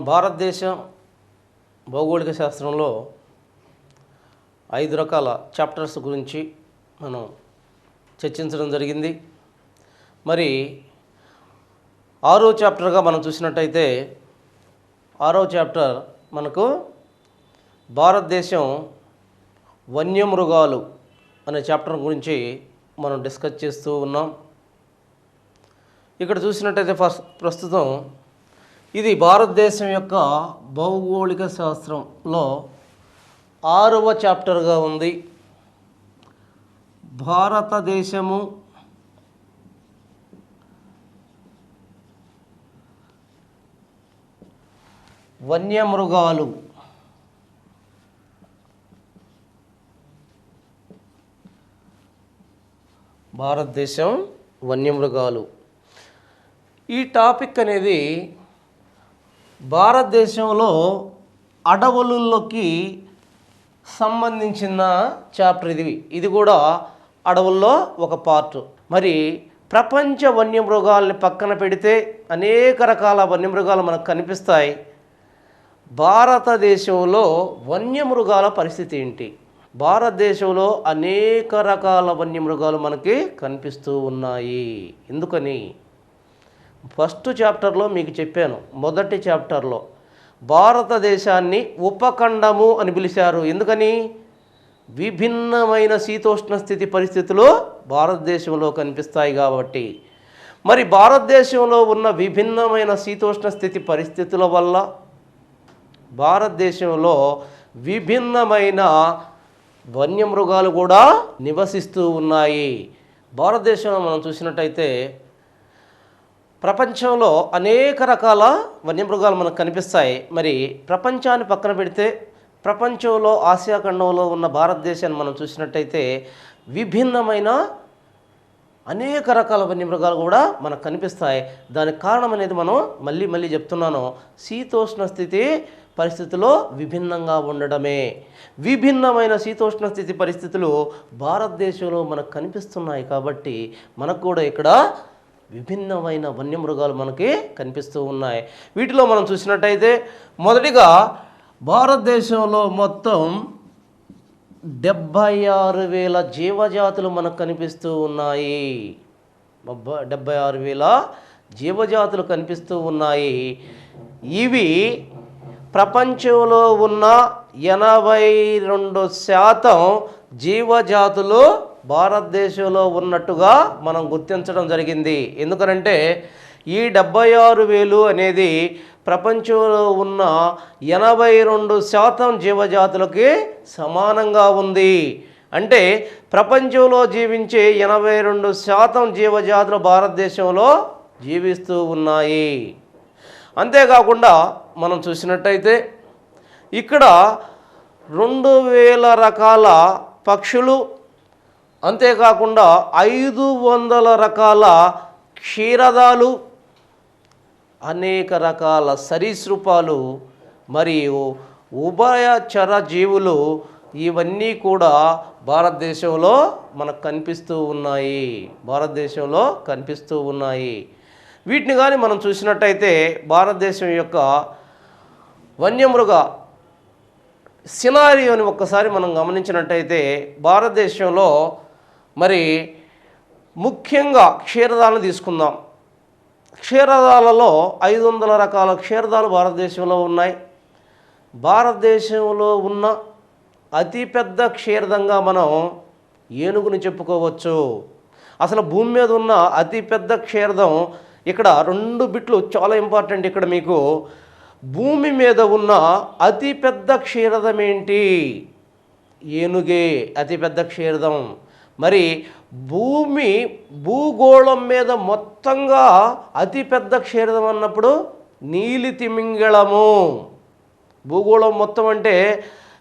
భారతదేశం భౌగోళిక శాస్త్రంలో 5 రకాల చాప్టర్స్ గురించి మనం చర్చించడం జరిగింది. మరి 6వ చాప్టర్గా మనం చూసినట్టయితే 6వ చాప్టర్ మనకు భారతదేశం వన్యమృగాలు అనే చాప్టర్ గురించి మనం డిస్కస్ చేస్తూ ఉన్నాం. ఇక్కడ చూసినట్టయితే ప్రస్తుతం ఇది భారతదేశం యొక్క భౌగోళిక శాస్త్రంలో 6వ చాప్టర్గా ఉంది. భారతదేశము వన్యమృగాలు భారతదేశం వన్యమృగాలు ఈ టాపిక్ అనేది భారతదేశంలో అడవులలోకి సంబంధించిన చాప్టర్ ఇది కూడా అడవుల్లో ఒక పార్ట్. మరి ప్రపంచ వన్యమృగాల్ని పక్కన పెడితే అనేక రకాల వన్యమృగాలు మనకు కనిపిస్తాయి. భారతదేశంలో వన్యమృగాల పరిస్థితి ఏంటి? భారతదేశంలో అనేక రకాల వన్యమృగాలు మనకి కనిపిస్తూ ఉన్నాయి. ఎందుకని? ఫస్ట్ చాప్టర్లో మీకు చెప్పాను. మొదటి చాప్టర్లో భారతదేశాన్ని ఉపఖండము అని పిలిచారు. ఎందుకని? విభిన్నమైన శీతోష్ణ స్థితి పరిస్థితులు భారతదేశంలో కనిపిస్తాయి కాబట్టి. మరి భారతదేశంలో ఉన్న విభిన్నమైన శీతోష్ణ స్థితి పరిస్థితుల వల్ల భారతదేశంలో విభిన్నమైన వన్యమృగాలు కూడా నివసిస్తూ ఉన్నాయి. భారతదేశంలో మనం చూసినట్టయితే ప్రపంచంలో అనేక రకాల వన్యమృగాలు మనకు కనిపిస్తాయి. మరి ప్రపంచాన్ని పక్కన పెడితే ప్రపంచంలో ఆసియా ఖండంలో ఉన్న భారతదేశాన్ని మనం చూసినట్టయితే విభిన్నమైన అనేక రకాల వన్యమృగాలు కూడా మనకు కనిపిస్తాయి. దానికి కారణం అనేది మనం మళ్ళీ చెప్తున్నాను. శీతోష్ణ స్థితి పరిస్థితుల్లో విభిన్నంగా ఉండడమే. విభిన్నమైన శీతోష్ణ స్థితి పరిస్థితులు భారతదేశంలో మనకు కనిపిస్తున్నాయి కాబట్టి మనకు కూడా ఇక్కడ విభిన్నమైన వన్యమృగాలు మనకి కనిపిస్తూ ఉన్నాయి. వీటిలో మనం చూసినట్టయితే మొదటిగా భారతదేశంలో మొత్తం 76,000 జీవజాతులు మనకు కనిపిస్తూ ఉన్నాయి. 76,000 జీవజాతులు కనిపిస్తూ ఉన్నాయి. ఇవి ప్రపంచంలో ఉన్న 82% జీవజాతులు భారతదేశంలో ఉన్నట్టుగా మనం గుర్తించడం జరిగింది. ఎందుకనంటే ఈ 76,000 అనేది ప్రపంచంలో ఉన్న 82% జీవజాతులకి సమానంగా ఉంది. అంటే ప్రపంచంలో జీవించే 82% జీవజాతులు భారతదేశంలో జీవిస్తూ ఉన్నాయి. అంతేకాకుండా మనం చూసినట్టయితే ఇక్కడ 2,000 రకాల పక్షులు, అంతేకాకుండా 500 రకాల క్షీరదాలు, అనేక రకాల సరీసృపాలు మరియు ఉభయచర జీవులు ఇవన్నీ కూడా భారతదేశంలో మనకు కనిపిస్తూ ఉన్నాయి. వీటిని కానీ మనం చూసినట్టయితే భారతదేశం యొక్క వన్యమృగ సినారియోని ఒక్కసారి మనం గమనించినట్టయితే భారతదేశంలో మరి ముఖ్యంగా క్షీరదాలను తీసుకుందాం. క్షీరదాలలో 500 రకాల క్షీరదాలు భారతదేశంలో ఉన్నాయి. భారతదేశంలో ఉన్న అతిపెద్ద క్షీరదంగా మనం ఏనుగుని చెప్పుకోవచ్చు. అసలు భూమి మీద ఉన్న అతిపెద్ద క్షీరదం ఇక్కడ 2 బిట్లు చాలా ఇంపార్టెంట్. ఇక్కడ మీకు భూమి మీద ఉన్న అతిపెద్ద క్షీరదం ఏంటి? ఏనుగే అతిపెద్ద క్షీరదం. మరి భూగోళం మీద మొత్తంగా అతిపెద్ద క్షీరదం అన్నప్పుడు నీలి తిమింగళము. భూగోళం మొత్తం అంటే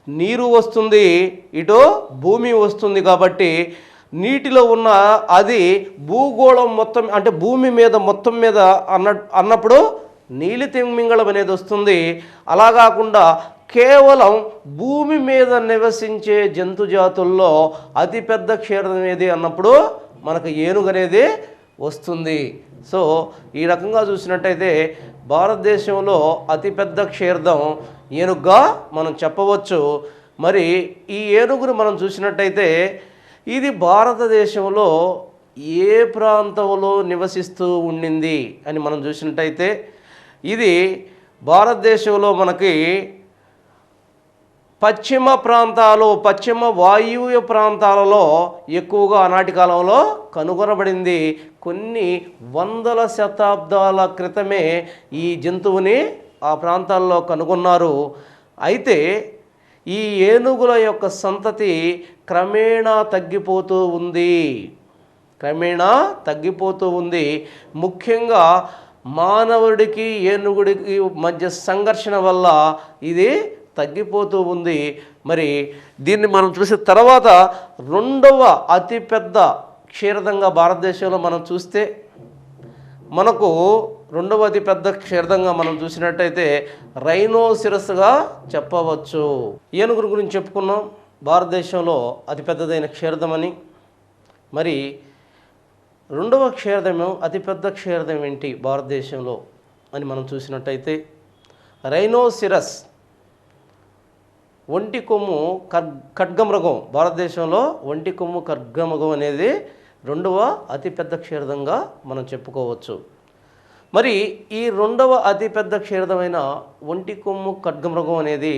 నీరు వస్తుంది, ఇటు భూమి వస్తుంది కాబట్టి నీటిలో ఉన్న అది భూగోళం మొత్తం అంటే భూమి మీద మొత్తం మీద అన్నప్పుడు నీలి తిమింగళం అనేది వస్తుంది. అలా కాకుండా కేవలం భూమి మీద నివసించే జంతు జాతుల్లో అతిపెద్ద క్షీరదం ఏది అన్నప్పుడు మనకు ఏనుగు అనేది వస్తుంది. సో ఈ రకంగా చూసినట్టయితే భారతదేశంలో అతిపెద్ద క్షీరదం ఏనుగుగా మనం చెప్పవచ్చు. మరి ఈ ఏనుగును మనం చూసినట్టయితే ఇది భారతదేశంలో ఏ ప్రాంతంలో నివసిస్తూ ఉండింది అని మనం చూసినట్టయితే ఇది భారతదేశంలో మనకి పశ్చిమ వాయువ్య ప్రాంతాలలో ఎక్కువగా ఆనాటి కాలంలో కనుగొనబడింది. కొన్ని వందల శతాబ్దాల క్రితమే ఈ జంతువుని ఆ ప్రాంతాల్లో కనుగొన్నారు. అయితే ఈ ఏనుగుల యొక్క సంతతి క్రమేణా తగ్గిపోతూ ఉంది. ముఖ్యంగా మానవుడికి ఏనుగుడికి మధ్య సంఘర్షణ వల్ల ఇది తగ్గిపోతూ ఉంది. మరి దీన్ని మనం చూసిన తర్వాత రెండవ అతిపెద్ద క్షీరదంగా భారతదేశంలో మనం చూస్తే మనకు రెండవ అతిపెద్ద క్షీరదంగా మనం చూసినట్టయితే రైనోసిరస్గా చెప్పవచ్చు. ఏనుగుల గురించి చెప్పుకున్నాం, భారతదేశంలో అతిపెద్దదైన క్షీరదమని. మరి రెండవ క్షీరదము అతిపెద్ద క్షీరదం ఏంటి భారతదేశంలో అని మనం చూసినట్టయితే రైనోసిరస్ ఒంటి కొమ్ము ఖడ్గమృగం. భారతదేశంలో ఒంటి కొమ్ము ఖడ్గమృగం అనేది రెండవ అతిపెద్ద క్షీరదంగా మనం చెప్పుకోవచ్చు. మరి ఈ రెండవ అతిపెద్ద క్షీరదమైన ఒంటి కొమ్ము ఖడ్గమృగం అనేది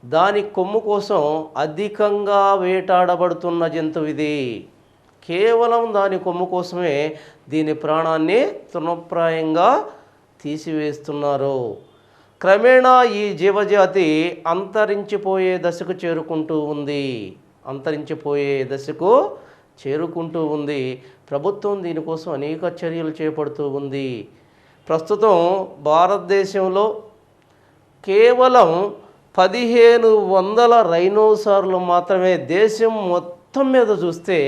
దాని కొమ్ము కోసం అధికంగా వేటాడబడుతున్న జంతువు ఇది. కేవలం దాని కొమ్ము కోసమే దీని ప్రాణాన్ని తృణప్రాయంగా తీసివేస్తున్నారు. క్రమేణా ఈ జీవజాతి అంతరించిపోయే దశకు చేరుకుంటూ ఉంది. ప్రభుత్వం దీనికోసం అనేక చర్యలు చేపడుతూ ఉంది. ప్రస్తుతం భారతదేశంలో కేవలం 1500 రైనోసార్లు మాత్రమే, దేశం మొత్తం మీద చూస్తే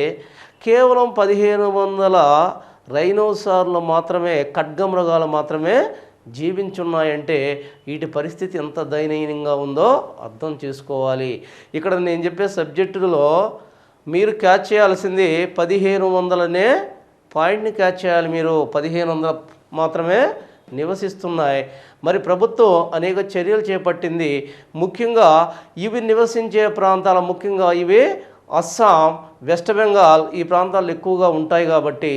కేవలం 1500 రైనోసార్లు మాత్రమే, ఖడ్గమృగాలు మాత్రమే జీవించున్నాయంటే వీటి పరిస్థితి ఎంత దయనీయంగా ఉందో అర్థం చేసుకోవాలి. ఇక్కడ నేను చెప్పే సబ్జెక్టులో మీరు క్యాచ్ చేయాల్సింది 1500నే పాయింట్ని క్యాచ్ చేయాలి. మీరు 1500 మాత్రమే నివసిస్తున్నాయి. మరి ప్రభుత్వం అనేక చర్యలు చేపట్టింది. ముఖ్యంగా ఇవి నివసించే ప్రాంతాల, ముఖ్యంగా ఇవి అస్సాం, వెస్ట్ బెంగాల్ ఈ ప్రాంతాలు ఎక్కువగా ఉంటాయి కాబట్టి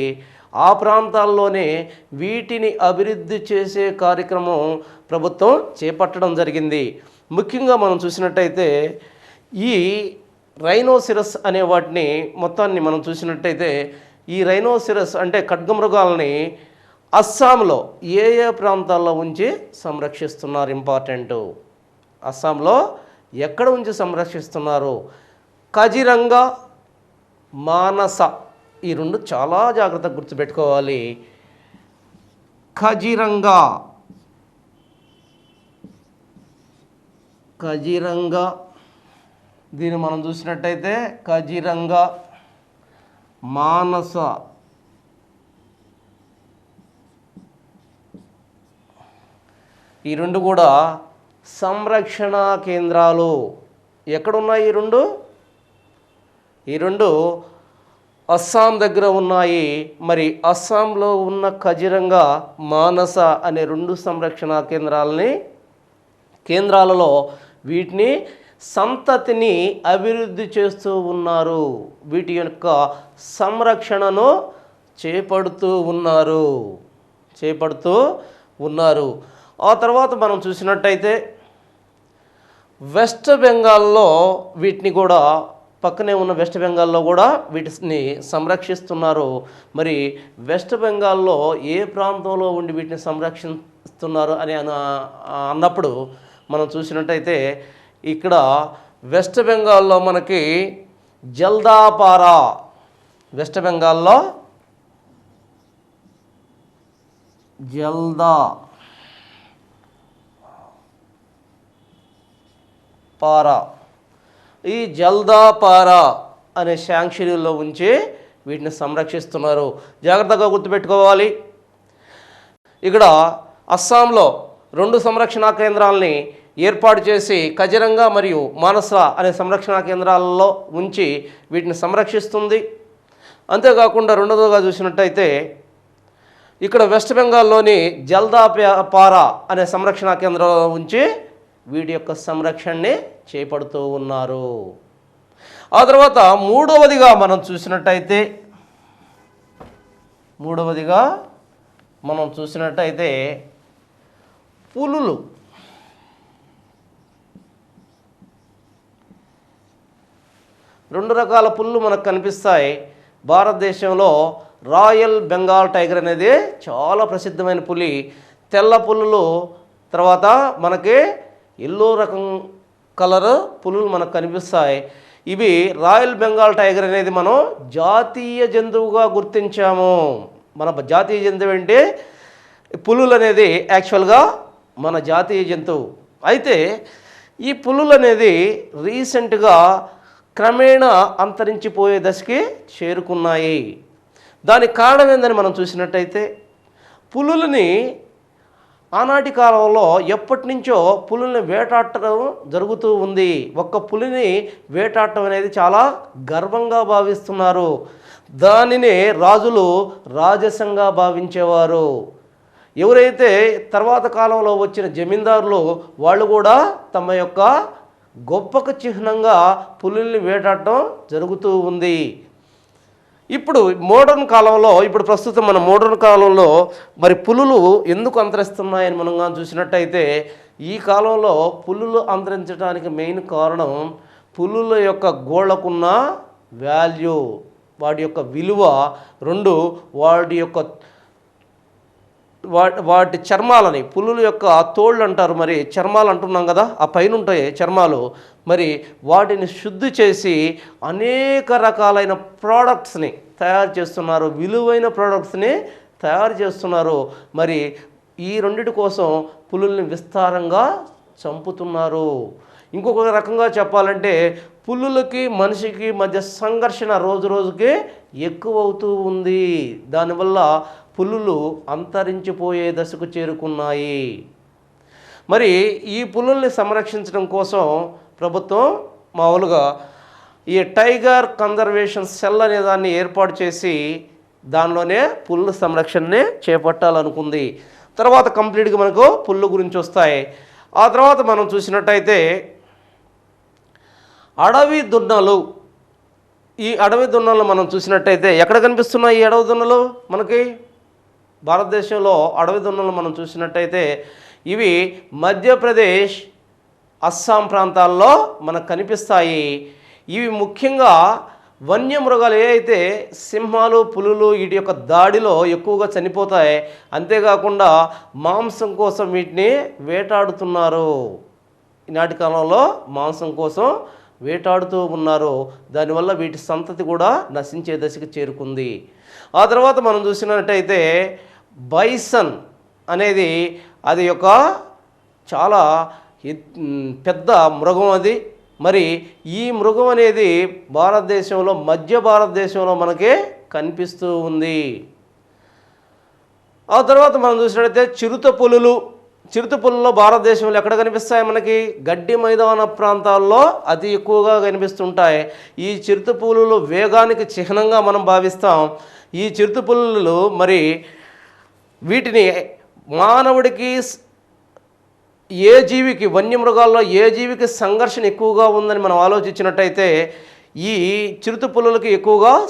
ఆ ప్రాంతాల్లోనే వీటిని అభివృద్ధి చేసే కార్యక్రమం ప్రభుత్వం చేపట్టడం జరిగింది. ముఖ్యంగా మనం చూసినట్టయితే ఈ రైనోసిరస్ అనే వాటిని మొత్తాన్ని మనం చూసినట్టయితే ఈ రైనోసిరస్ అంటే ఖడ్గమృగాలని అస్సాంలో ఏ ప్రాంతాల్లో ఉంచి సంరక్షిస్తున్నారు? ఇంపార్టెంట్. అస్సాంలో ఎక్కడ ఉంచి సంరక్షిస్తున్నారు? కజిరంగా, మానస, ఈ రెండు చాలా జాగ్రత్తగా గుర్తుపెట్టుకోవాలి. కజిరంగా దీన్ని మనం చూసినట్టయితే కజిరంగా, మానస, ఈ రెండు కూడా సంరక్షణ కేంద్రాలు. ఎక్కడున్నాయి ఈ రెండు అస్సాం దగ్గర ఉన్నాయి. మరి అస్సాంలో ఉన్న కజిరంగా, మానస అనే రెండు సంరక్షణ కేంద్రాలలో వీటిని సంతతిని అభివృద్ధి చేస్తూ ఉన్నారు. వీటి యొక్క సంరక్షణను చేపడుతూ ఉన్నారు. ఆ తర్వాత మనం చూసినట్టయితే వెస్ట్ బెంగాల్లో వీటిని కూడా, పక్కనే ఉన్న వెస్ట్ బెంగాల్లో కూడా వీటిని సంరక్షిస్తున్నారు. మరి వెస్ట్ బెంగాల్లో ఏ ప్రాంతంలో ఉండి వీటిని సంరక్షిస్తున్నారు అని అన్నప్పుడు మనం చూసినట్టయితే ఇక్కడ వెస్ట్ బెంగాల్లో మనకి జల్దాపారా, వెస్ట్ బెంగాల్లో జల్దాపారా, ఈ జల్దాపారా అనే శాంక్చురీలో ఉంచి వీటిని సంరక్షిస్తున్నారు. జాగ్రత్తగా గుర్తుపెట్టుకోవాలి. ఇక్కడ అస్సాంలో 2 సంరక్షణ కేంద్రాలని ఏర్పాటు చేసి కజిరంగా మరియు మానస అనే సంరక్షణ కేంద్రాలలో ఉంచి వీటిని సంరక్షిస్తుంది. అంతేకాకుండా రెండవదిగా చూసినట్టయితే ఇక్కడ వెస్ట్ బెంగాల్లోని జల్దాపారా అనే సంరక్షణ కేంద్రంలో ఉంచి వీటి యొక్క సంరక్షణని చేపడుతూ ఉన్నారు. ఆ తర్వాత మూడవదిగా మనం చూసినట్టయితే పులులు. రెండు రకాల పులులు మనకు కనిపిస్తాయి. భారతదేశంలో రాయల్ బెంగాల్ టైగర్ అనేది చాలా ప్రసిద్ధమైన పులి. తెల్ల పులులు, తర్వాత మనకి ఎల్లో రకం కలర్ పులులు మనకు కనిపిస్తాయి. ఇవి రాయల్ బెంగాల్ టైగర్ అనేది మనం జాతీయ జంతువుగా గుర్తించాము. మన జాతీయ జంతువు అంటే పులులు అనేది యాక్చువల్గా మన జాతీయ జంతువు. అయితే ఈ పులులు అనేది రీసెంట్గా క్రమేణా అంతరించిపోయే దశకి చేరుకున్నాయి. దానికి కారణం ఏందని మనం చూసినట్టయితే, పులులని ఆనాటి కాలంలో ఎప్పటి నుంచో పులుల్ని వేటాడటం జరుగుతూ ఉంది. ఒక్క పులిని వేటాడటం అనేది చాలా గర్వంగా భావిస్తున్నారు. దానినే రాజులు రాజసంగా భావించేవారు. ఎవరైతే తర్వాత కాలంలో వచ్చిన జమీందారులు వాళ్ళు కూడా తమ యొక్క గొప్పకు చిహ్నంగా పులుల్ని వేటాడటం జరుగుతూ ఉంది. ఇప్పుడు ప్రస్తుతం మన మోడర్న్ కాలంలో మరి పులులు ఎందుకు అంతరిస్తున్నాయని మనం చూసినట్టయితే, ఈ కాలంలో పులులు అంతరించడానికి మెయిన్ కారణం పులుల యొక్క గోళ్ళకున్న వాల్యూ, వాటి యొక్క విలువ, రెండు వాటి చర్మాలని, పులుల యొక్క తోళ్ళు అంటారు, మరి చర్మాలు అంటున్నాం కదా, ఆ పైన ఉంటాయి చర్మాలు, మరి వాటిని శుద్ధి చేసి అనేక రకాలైన ప్రోడక్ట్స్ని తయారు చేస్తున్నారు, విలువైన ప్రోడక్ట్స్ని తయారు చేస్తున్నారు. మరి ఈ రెండిటి కోసం పులుల్ని విస్తారంగా చంపుతున్నారు. ఇంకొక రకంగా చెప్పాలంటే పులులకి మనిషికి మధ్య సంఘర్షణ రోజు రోజుకి ఎక్కువ అవుతూ ఉంది. దానివల్ల పులులు అంతరించిపోయే దశకు చేరుకున్నాయి. మరి ఈ పులుల్ని సంరక్షించడం కోసం ప్రభుత్వం మామూలుగా ఈ టైగర్ కన్జర్వేషన్ సెల్ అనే దాన్ని ఏర్పాటు చేసి దానిలోనే పులుల సంరక్షణని చేపట్టాలనుకుంది. తర్వాత కంప్లీట్గా మనకు పులుల గురించి వస్తాయి. ఆ తర్వాత మనం చూసినట్టయితే అడవి దున్నలు. ఈ అడవి దున్నలు మనం చూసినట్టయితే ఎక్కడ కనిపిస్తున్నాయి ఈ అడవి దున్నలు? మనకి భారతదేశంలో అడవి దున్నలు మనం చూసినట్టయితే ఇవి మధ్యప్రదేశ్, అస్సాం ప్రాంతాల్లో మనకు కనిపిస్తాయి. ఇవి ముఖ్యంగా వన్యమృగాలు ఏవైతే సింహాలు, పులులు వీటి యొక్క దాడిలో ఎక్కువగా చనిపోతాయి. అంతేకాకుండా మాంసం కోసం వీటిని వేటాడుతున్నారు. ఈనాటి కాలంలో మాంసం కోసం వేటాడుతూ ఉన్నారు. దానివల్ల వీటి సంతతి కూడా నశించే దశకి చేరుకుంది. ఆ తర్వాత మనం చూసినట్టయితే బైసన్ అనేది అది ఒక చాలా పెద్ద మృగం అది. మరి ఈ మృగం అనేది భారతదేశంలో మధ్య భారతదేశంలో మనకి కనిపిస్తూ ఉంది. ఆ తర్వాత మనం చూసినట్టయితే చిరుత పులులు భారతదేశంలో ఎక్కడ కనిపిస్తాయి? మనకి గడ్డి మైదాన ప్రాంతాల్లో అతి ఎక్కువగా కనిపిస్తుంటాయి. ఈ చిరుత పులులు వేగానికి చిహ్నంగా మనం భావిస్తాం. ఈ చిరుత పులులు మరి వీటిని మానవుడికి వన్యమృగాల్లో ఏ జీవికి సంఘర్షణ ఎక్కువగా ఉందని మనం ఆలోచించినట్టయితే ఈ చిరుత పులులకి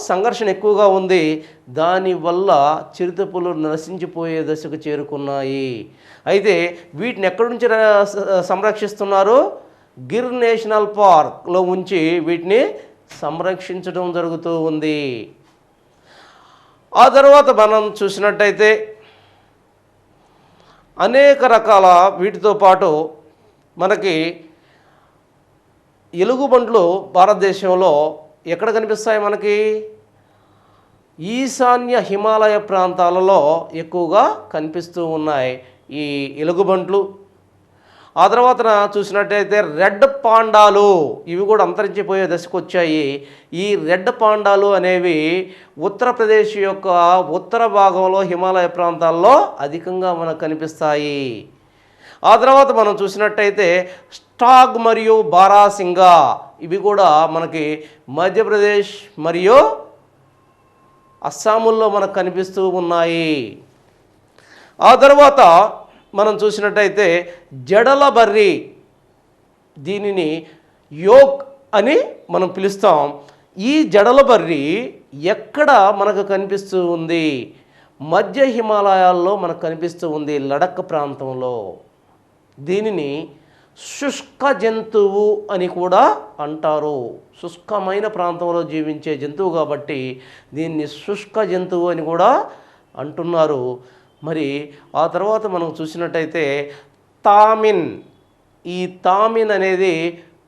సంఘర్షణ ఎక్కువగా ఉంది. దానివల్ల చిరుత పులులు నశించిపోయే దశకు చేరుకున్నాయి. అయితే వీటిని ఎక్కడి నుంచి సంరక్షిస్తున్నారు? గిర్ నేషనల్ పార్క్లో ఉంచి వీటిని సంరక్షించడం జరుగుతూ ఉంది. ఆ తర్వాత మనం చూసినట్టయితే అనేక రకాల వీటితో పాటు మనకి ఎలుగుబంట్లు భారతదేశంలో ఎక్కడ కనిపిస్తాయి? మనకి ఈశాన్య హిమాలయ ప్రాంతాలలో ఎక్కువగా కనిపిస్తూ ఉన్నాయి ఈ ఎలుగుబంట్లు. ఆ తర్వాత చూసినట్టయితే రెడ్ పాండాలు, ఇవి కూడా అంతరించిపోయే దశకు వచ్చాయి. ఈ రెడ్ పాండాలు అనేవి ఉత్తరప్రదేశ్ యొక్క ఉత్తర భాగంలో హిమాలయ ప్రాంతాల్లో అధికంగా మనకు కనిపిస్తాయి. ఆ తర్వాత మనం చూసినట్టయితే స్టాగ్ మరియు బారాసింగా, ఇవి కూడా మనకి మధ్యప్రదేశ్ మరియు అస్సాముల్లో మనకు కనిపిస్తూ ఉన్నాయి. ఆ తర్వాత మనం చూసినట్టయితే జడల బర్రి, దీనిని యోక్ అని మనం పిలుస్తాం. ఈ జడల బర్రి ఎక్కడ మనకు కనిపిస్తూ ఉంది? మధ్య హిమాలయాల్లో మనకు కనిపిస్తూ ఉంది, లడఖ్ ప్రాంతంలో. దీనిని శుష్క జంతువు అని కూడా అంటారు. శుష్కమైన ప్రాంతంలో జీవించే జంతువు కాబట్టి దీన్ని శుష్క జంతువు అని కూడా అంటున్నారు. మరి ఆ తర్వాత మనం చూసినట్టయితే తామిన్. ఈ తామిన్ అనేది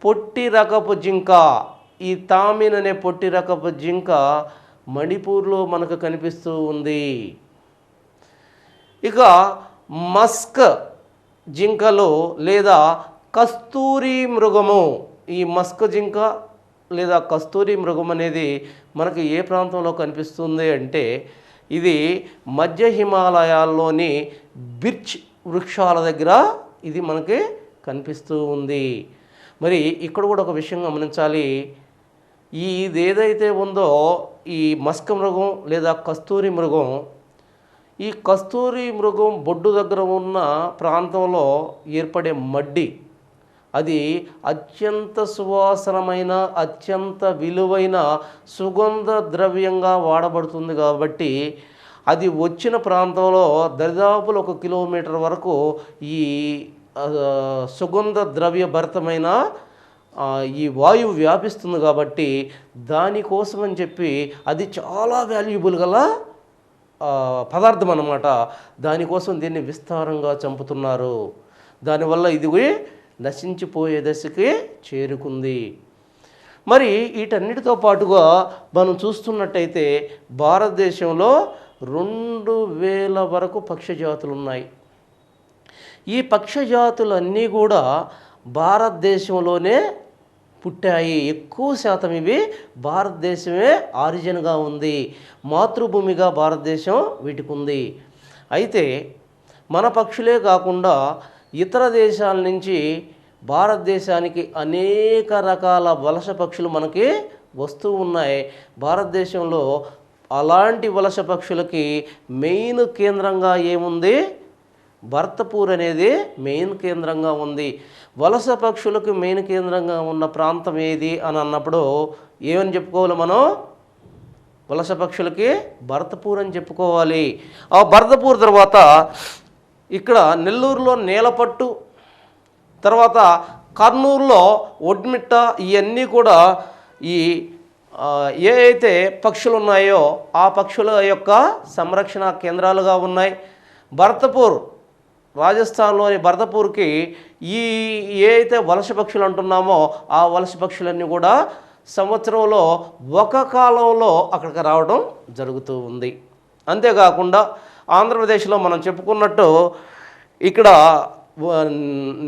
పొట్టి రకపు జింక. ఈ తామిన్ అనే పొట్టి రకపు జింక మణిపూర్లో మనకు కనిపిస్తూ ఉంది. ఇక మస్క్ జింకలు లేదా కస్తూరి మృగము. ఈ మస్క్ జింక లేదా కస్తూరి మృగం అనేది మనకి ఏ ప్రాంతంలో కనిపిస్తుంది అంటే ఇది మధ్య హిమాలయాల్లోని బిర్చ్ వృక్షాల దగ్గర ఇది మనకి కనిపిస్తూ ఉంది. మరి ఇక్కడ కూడా ఒక విషయం గమనించాలి. ఇది ఏదైతే ఉందో ఈ మస్క్ మృగం లేదా కస్తూరి మృగం, ఈ కస్తూరి మృగం బొడ్డు దగ్గర ఉన్న ప్రాంతంలో ఏర్పడే మడ్డి అది అత్యంత సువాసనమైన, అత్యంత విలువైన సుగంధ ద్రవ్యంగా వాడబడుతుంది. కాబట్టి అది వచ్చిన ప్రాంతంలో దరిదాపులు 1 కిలోమీటర్ వరకు ఈ సుగంధ ద్రవ్యభరితమైన ఈ వాయువు వ్యాపిస్తుంది. కాబట్టి దానికోసం అని చెప్పి అది చాలా వాల్యుబుల్ గల పదార్థం అన్నమాట. దానికోసం దీన్ని విస్తారంగా చంపుతున్నారు. దానివల్ల ఇది నశించిపోయే దశకి చేరుకుంది. మరి వీటన్నిటితో పాటుగా మనం చూస్తున్నట్టయితే భారతదేశంలో 2000 వరకు పక్షి జాతులు ఉన్నాయి. ఈ పక్షి జాతులన్నీ కూడా భారతదేశంలోనే పుట్టాయి. ఎక్కువ శాతం ఇవి భారతదేశమే ఆరిజిన్గా ఉంది, మాతృభూమిగా భారతదేశం వీటికి ఉంది. అయితే మన పక్షులే కాకుండా ఇతర దేశాల నుంచి భారతదేశానికి అనేక రకాల వలస పక్షులు మనకి వస్తూ ఉన్నాయి. భారతదేశంలో అలాంటి వలస పక్షులకి మెయిన్ కేంద్రంగా ఏముంది? భర్తపూర్ అనేది మెయిన్ కేంద్రంగా ఉంది. వలస పక్షులకు మెయిన్ కేంద్రంగా ఉన్న ప్రాంతం ఏది అని అన్నప్పుడు ఏమని చెప్పుకోవాలి మనం? వలస పక్షులకి భర్తపూర్ అని చెప్పుకోవాలి. ఆ భర్తపూర్ తర్వాత ఇక్కడ నెల్లూరులో నేలపట్టు, తర్వాత కర్నూలులో ఒడ్మిట్ట, ఇవన్నీ కూడా ఈ ఏ అయితే పక్షులు ఉన్నాయో ఆ పక్షుల యొక్క సంరక్షణ కేంద్రాలుగా ఉన్నాయి. భర్తపూర్, రాజస్థాన్లోని భర్తపూర్కి ఈ ఏ అయితే వలస పక్షులు అంటున్నామో ఆ వలస పక్షులన్నీ కూడా సంవత్సరంలో ఒక కాలంలో అక్కడికి రావడం జరుగుతూ ఉంది. అంతేకాకుండా ఆంధ్రప్రదేశ్లో మనం చెప్పుకున్నట్టు ఇక్కడ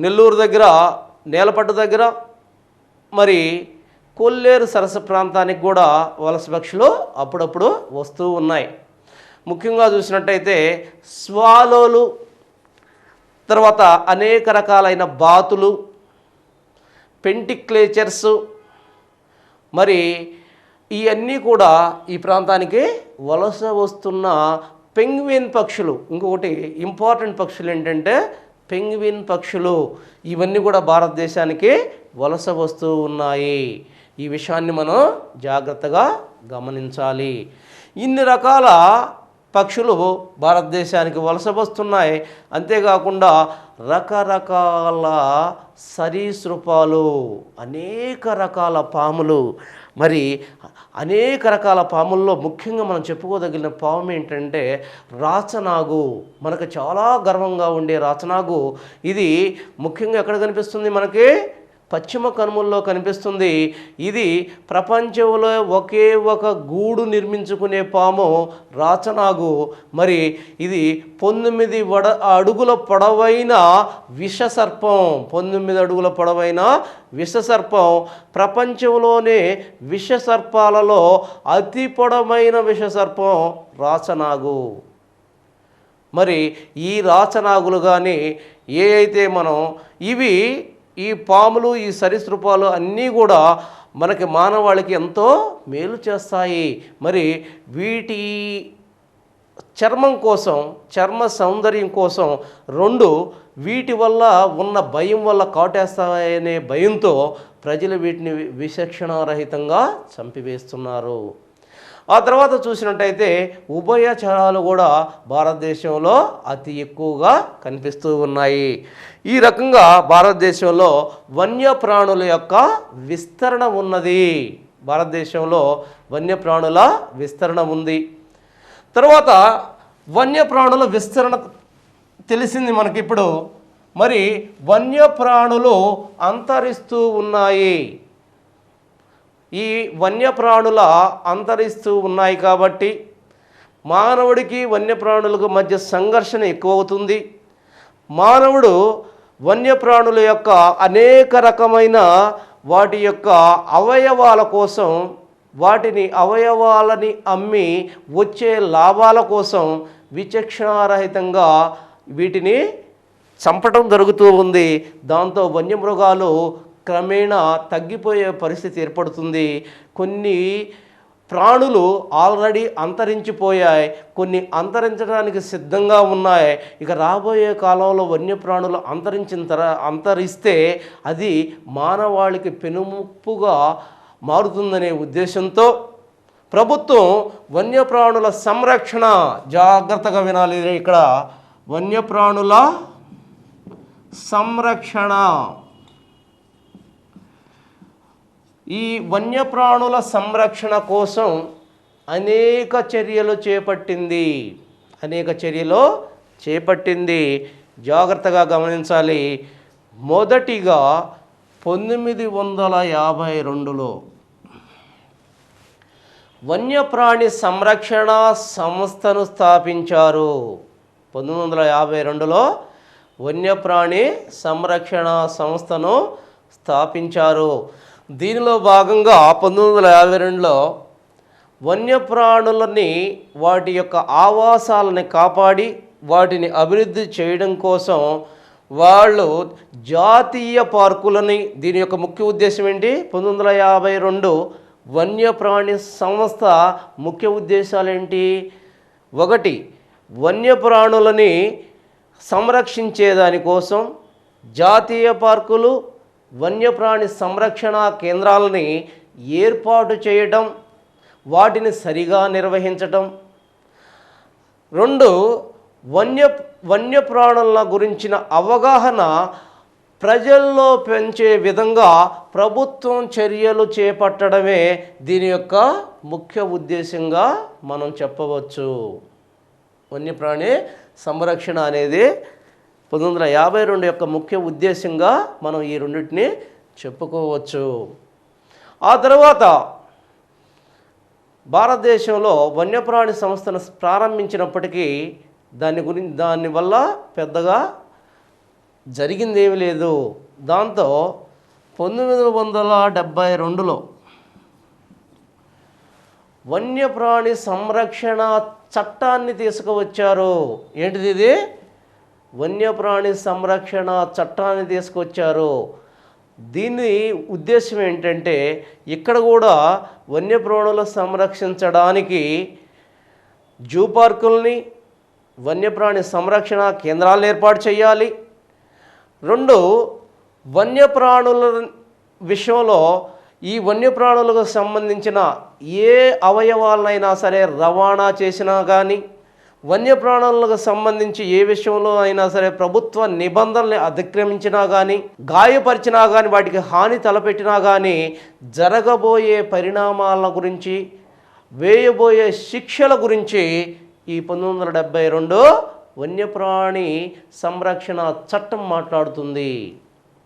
నెల్లూరు దగ్గర, నేలపట్టు దగ్గర, మరి కొల్లేరు సరస్సు ప్రాంతానికి కూడా వలస పక్షులు అప్పుడప్పుడు వస్తూ ఉన్నాయి. ముఖ్యంగా చూసినట్టయితే స్వాలోలు, తర్వాత అనేక రకాలైన బాతులు, పెంటిక్లేచర్స్, మరి ఇవన్నీ కూడా ఈ ప్రాంతానికి వలస వస్తున్న పెంగ్విన్ పక్షులు. ఇంకొకటి ఇంపార్టెంట్ పక్షులు ఏంటంటే పెంగ్విన్ పక్షులు. ఇవన్నీ కూడా భారతదేశానికి వలస వస్తూ ఉన్నాయి. ఈ విషయాన్ని మనం జాగ్రత్తగా గమనించాలి. ఇన్ని రకాల పక్షులు భారతదేశానికి వలస వస్తున్నాయి. అంతేకాకుండా రకరకాల సరీసృపాలు, అనేక రకాల పాములు, మరి అనేక రకాల పాముల్లో ముఖ్యంగా మనం చెప్పుకోదగిన పాము ఏంటంటే రాచనాగు. మనకు చాలా గర్వంగా ఉండే రాచనాగు ఇది ముఖ్యంగా ఎక్కడ కనిపిస్తుంది? మనకి పశ్చిమ కనుమల్లో కనిపిస్తుంది. ఇది ప్రపంచంలో ఒకే ఒక గూడు నిర్మించుకునే పాము రాచనాగు. మరి ఇది 19 అడుగుల పొడవైన విషసర్పం. 19 అడుగుల పొడవైన విషసర్పం. ప్రపంచంలోనే విషసర్పాలలో అతి పొడవైన విషసర్పం రాచనాగు. మరి ఈ రాచనాగులు కానీ ఏ అయితే మనం ఈ పాములు, ఈ సరీసృపాలు అన్నీ కూడా మనకి మానవాళికి ఎంతో మేలు చేస్తాయి. మరి వీటి చర్మం కోసం, చర్మ సౌందర్యం కోసం, రెండు వీటి వల్ల ఉన్న భయం వల్ల కాటేస్తాయనే భయంతో ప్రజలు వీటిని విచక్షణారహితంగా చంపివేస్తున్నారు. ఆ తర్వాత చూసినట్టయితే ఉభయచరాలు కూడా భారతదేశంలో అతి ఎక్కువగా కనిపిస్తూ ఉన్నాయి. ఈ రకంగా భారతదేశంలో వన్యప్రాణుల యొక్క విస్తరణ ఉన్నది. భారతదేశంలో వన్యప్రాణుల విస్తరణ ఉంది. తర్వాత వన్యప్రాణుల విస్తరణ తెలిసింది మనకిప్పుడు. మరి వన్యప్రాణులు అంతరిస్తూ ఉన్నాయి. ఈ వన్యప్రాణుల అంతరిస్తూ ఉన్నాయి కాబట్టి మానవుడికి వన్యప్రాణులకు మధ్య సంఘర్షణ ఎక్కువ అవుతుంది. మానవుడు వన్యప్రాణుల యొక్క అనేక రకమైన వాటి యొక్క అవయవాల కోసం, వాటిని అవయవాలని అమ్మి వచ్చే లాభాల కోసం విచక్షణారహితంగా వీటిని చంపటం జరుగుతూ ఉంది. దాంతో వన్యమృగాలు క్రమేణా తగ్గిపోయే పరిస్థితి ఏర్పడుతుంది. కొన్ని ప్రాణులు ఆల్రెడీ అంతరించిపోయాయి, కొన్ని అంతరించడానికి సిద్ధంగా ఉన్నాయి. ఇక రాబోయే కాలంలో వన్యప్రాణులు అంతరిస్తే అది మానవాళికి పెనుముప్పుగా మారుతుందనే ఉద్దేశంతో ప్రభుత్వం వన్యప్రాణుల సంరక్షణ, జాగ్రత్తగా వినాలి ఇక్కడ, వన్యప్రాణుల సంరక్షణ, ఈ వన్యప్రాణుల సంరక్షణ కోసం అనేక చర్యలు చేపట్టింది. జాగ్రత్తగా గమనించాలి. మొదటిగా 1952లో వన్యప్రాణి సంరక్షణ సంస్థను స్థాపించారు. 1952లో వన్యప్రాణి సంరక్షణ సంస్థను స్థాపించారు. దీనిలో భాగంగా 1952లో వన్యప్రాణులని, వాటి యొక్క ఆవాసాలని కాపాడి వాటిని అభివృద్ధి చేయడం కోసం వాళ్ళు జాతీయ పార్కులని, దీని యొక్క ముఖ్య ఉద్దేశం ఏంటి, 1952 వన్యప్రాణి సంస్థ ముఖ్య ఉద్దేశాలు ఏంటి? ఒకటి, వన్యప్రాణులని సంరక్షించేదానికోసం జాతీయ పార్కులు, వన్యప్రాణి సంరక్షణ కేంద్రాలని ఏర్పాటు చేయటం, వాటిని సరిగా నిర్వహించటం. రెండు, వన్యప్రాణుల గురించిన అవగాహన ప్రజల్లో పెంచే విధంగా ప్రభుత్వం చర్యలు చేపట్టడమే దీని యొక్క ముఖ్య ఉద్దేశంగా మనం చెప్పవచ్చు. వన్యప్రాణి సంరక్షణ అనేది 1952 యొక్క ముఖ్య ఉద్దేశంగా మనం ఈ రెండింటిని చెప్పుకోవచ్చు. ఆ తర్వాత భారతదేశంలో వన్యప్రాణి సంస్థను ప్రారంభించినప్పటికీ దానివల్ల పెద్దగా జరిగిందేమీ లేదు. దాంతో 1972లో వన్యప్రాణి సంరక్షణ చట్టాన్ని తీసుకువచ్చారు. ఏంటిది ఇది? వన్యప్రాణి సంరక్షణ చట్టాన్ని తీసుకొచ్చారు. దీని ఉద్దేశం ఏంటంటే ఇక్కడ కూడా వన్యప్రాణులు సంరక్షించడానికి జూ పార్కుల్ని, వన్యప్రాణి సంరక్షణ కేంద్రాలను ఏర్పాటు చేయాలి. రెండు, వన్యప్రాణుల విషయంలో ఈ వన్యప్రాణులకు సంబంధించిన ఏ అవయవాలైనా సరే రవాణా చేసినా కానీ, వన్యప్రాణులకు సంబంధించి ఏ విషయంలో అయినా సరే ప్రభుత్వ నిబంధనల్ని అతిక్రమించినా కానీ, గాయపరిచినా కానీ, వాటికి హాని తలపెట్టినా కానీ జరగబోయే పరిణామాల గురించి, వేయబోయే శిక్షల గురించి ఈ 1972 వన్యప్రాణి సంరక్షణ చట్టం మాట్లాడుతుంది.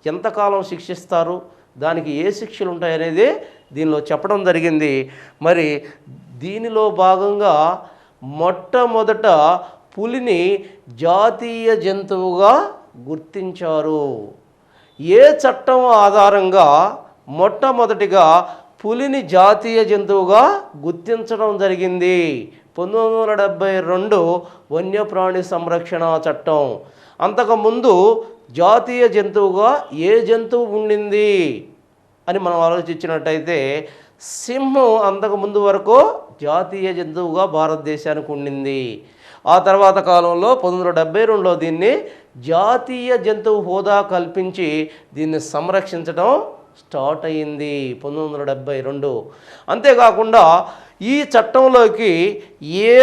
ఎంతకాలం శిక్షిస్తారు, దానికి ఏ శిక్షలు ఉంటాయనేది దీనిలో చెప్పడం జరిగింది. మరి దీనిలో భాగంగా మొట్టమొదట పులిని జాతీయ జంతువుగా గుర్తించారు. ఏ చట్టం ఆధారంగా మొట్టమొదటిగా పులిని జాతీయ జంతువుగా గుర్తించడం జరిగింది? 1972 వన్యప్రాణి సంరక్షణ చట్టం. అంతకుముందు జాతీయ జంతువుగా ఏ జంతువు ఉండింది అని మనం ఆలోచించినట్టయితే సింహం అంతకుముందు వరకు జాతీయ జంతువుగా భారతదేశానికి ఉండింది. ఆ తర్వాత కాలంలో 1972లో దీన్ని జాతీయ జంతువు హోదా కల్పించి దీన్ని సంరక్షించడం స్టార్ట్ అయ్యింది 1972. అంతేకాకుండా ఈ చట్టంలోకి ఏ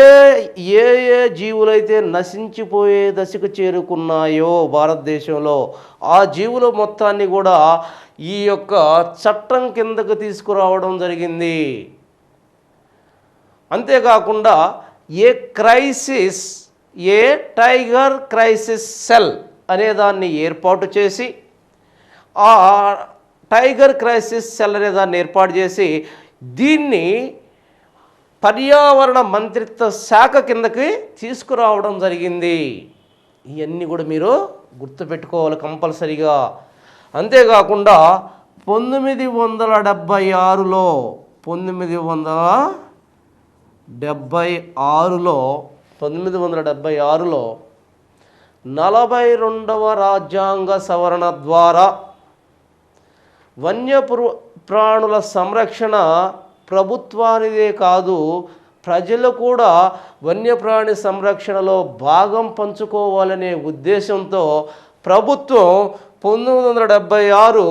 ఏ ఏ జీవులైతే నశించిపోయే దశకు చేరుకున్నాయో భారతదేశంలో ఆ జీవుల మొత్తాన్ని కూడా ఈ యొక్క చట్టం కిందకు తీసుకురావడం జరిగింది. అంతేకాకుండా ఏ టైగర్ క్రైసిస్ సెల్ అనేదాన్ని ఏర్పాటు చేసి ఆ టైగర్ క్రైసిస్ సెల్ అనేదాన్ని ఏర్పాటు చేసి దీన్ని పర్యావరణ మంత్రిత్వ శాఖ కిందకి తీసుకురావడం జరిగింది. ఇవన్నీ కూడా మీరు గుర్తుపెట్టుకోవాలి కంపల్సరీగా. అంతేకాకుండా 1976లో 42వ రాజ్యాంగ సవరణ ద్వారా వన్యప్రాణుల సంరక్షణ ప్రభుత్వానిదే కాదు, ప్రజలు కూడా వన్యప్రాణి సంరక్షణలో భాగం పంచుకోవాలనే ఉద్దేశంతో ప్రభుత్వం 1976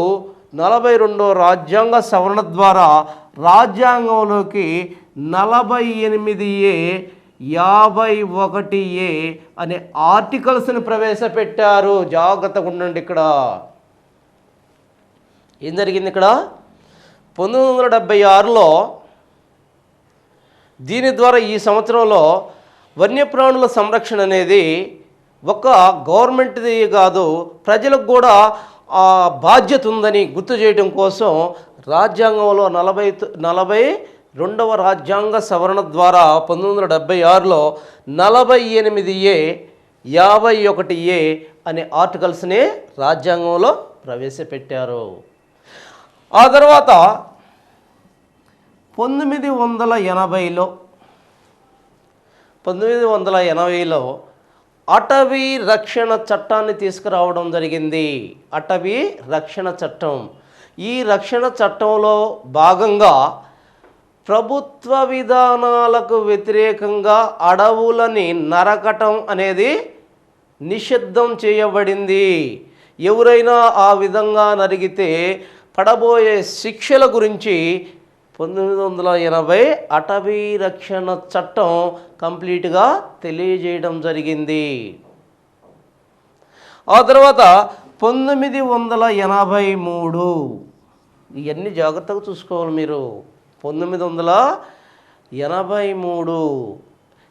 42వ రాజ్యాంగ సవరణ ద్వారా రాజ్యాంగంలోకి 48A 51A అనే ఆర్టికల్స్ని ప్రవేశపెట్టారు. జాగ్రత్తగా ఉండండి. ఇక్కడ ఏం జరిగింది? ఇక్కడ 1976లో దీని ద్వారా ఈ సంవత్సరంలో వన్యప్రాణుల సంరక్షణ అనేది ఒక గవర్నమెంట్ది కాదు, ప్రజలకు కూడా ఆ బాధ్యత ఉందని గుర్తు చేయడం కోసం రాజ్యాంగంలో 42వ రాజ్యాంగ సవరణ ద్వారా 1976లో 48A 51A అనే ఆర్టికల్స్ని రాజ్యాంగంలో ప్రవేశపెట్టారు. ఆ తర్వాత 1980లో అటవీ రక్షణ చట్టాన్ని తీసుకురావడం జరిగింది. అటవీ రక్షణ చట్టం. ఈ రక్షణ చట్టంలో భాగంగా ప్రభుత్వ విధానాలకు వ్యతిరేకంగా అడవులని నరకటం అనేది నిషిద్ధం చేయబడింది. ఎవరైనా ఆ విధంగా నరిగితే పడబోయే శిక్షల గురించి 1980 అటవీ రక్షణ చట్టం కంప్లీట్గా తెలియజేయడం జరిగింది. ఆ తర్వాత 1983 ఇవన్నీ జాగ్రత్తగా చూసుకోవాలి మీరు. 1983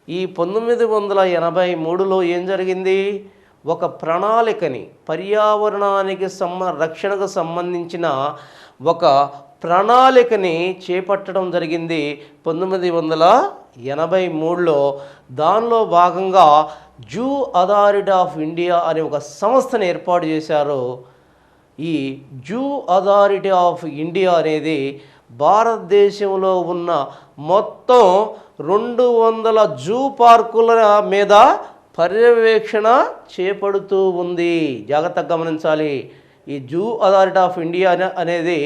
ఈ 1983లో ఏం జరిగింది? ఒక ప్రణాళికని పర్యావరణానికి రక్షణకు సంబంధించిన ఒక ప్రణాళికని చేపట్టడం జరిగింది 1983లో. దానిలో భాగంగా జూ అథారిటీ ఆఫ్ ఇండియా అనే ఒక సంస్థను ఏర్పాటు చేశారు. ఈ జూ అథారిటీ ఆఫ్ ఇండియా అనేది భారతదేశంలో ఉన్న మొత్తం 200 జూ పార్కుల మీద పర్యవేక్షణ చేపడుతూ ఉంది. జాగ్రత్తగా గమనించాలి. ఈ జూ అథారిటీ ఆఫ్ ఇండియా అనేది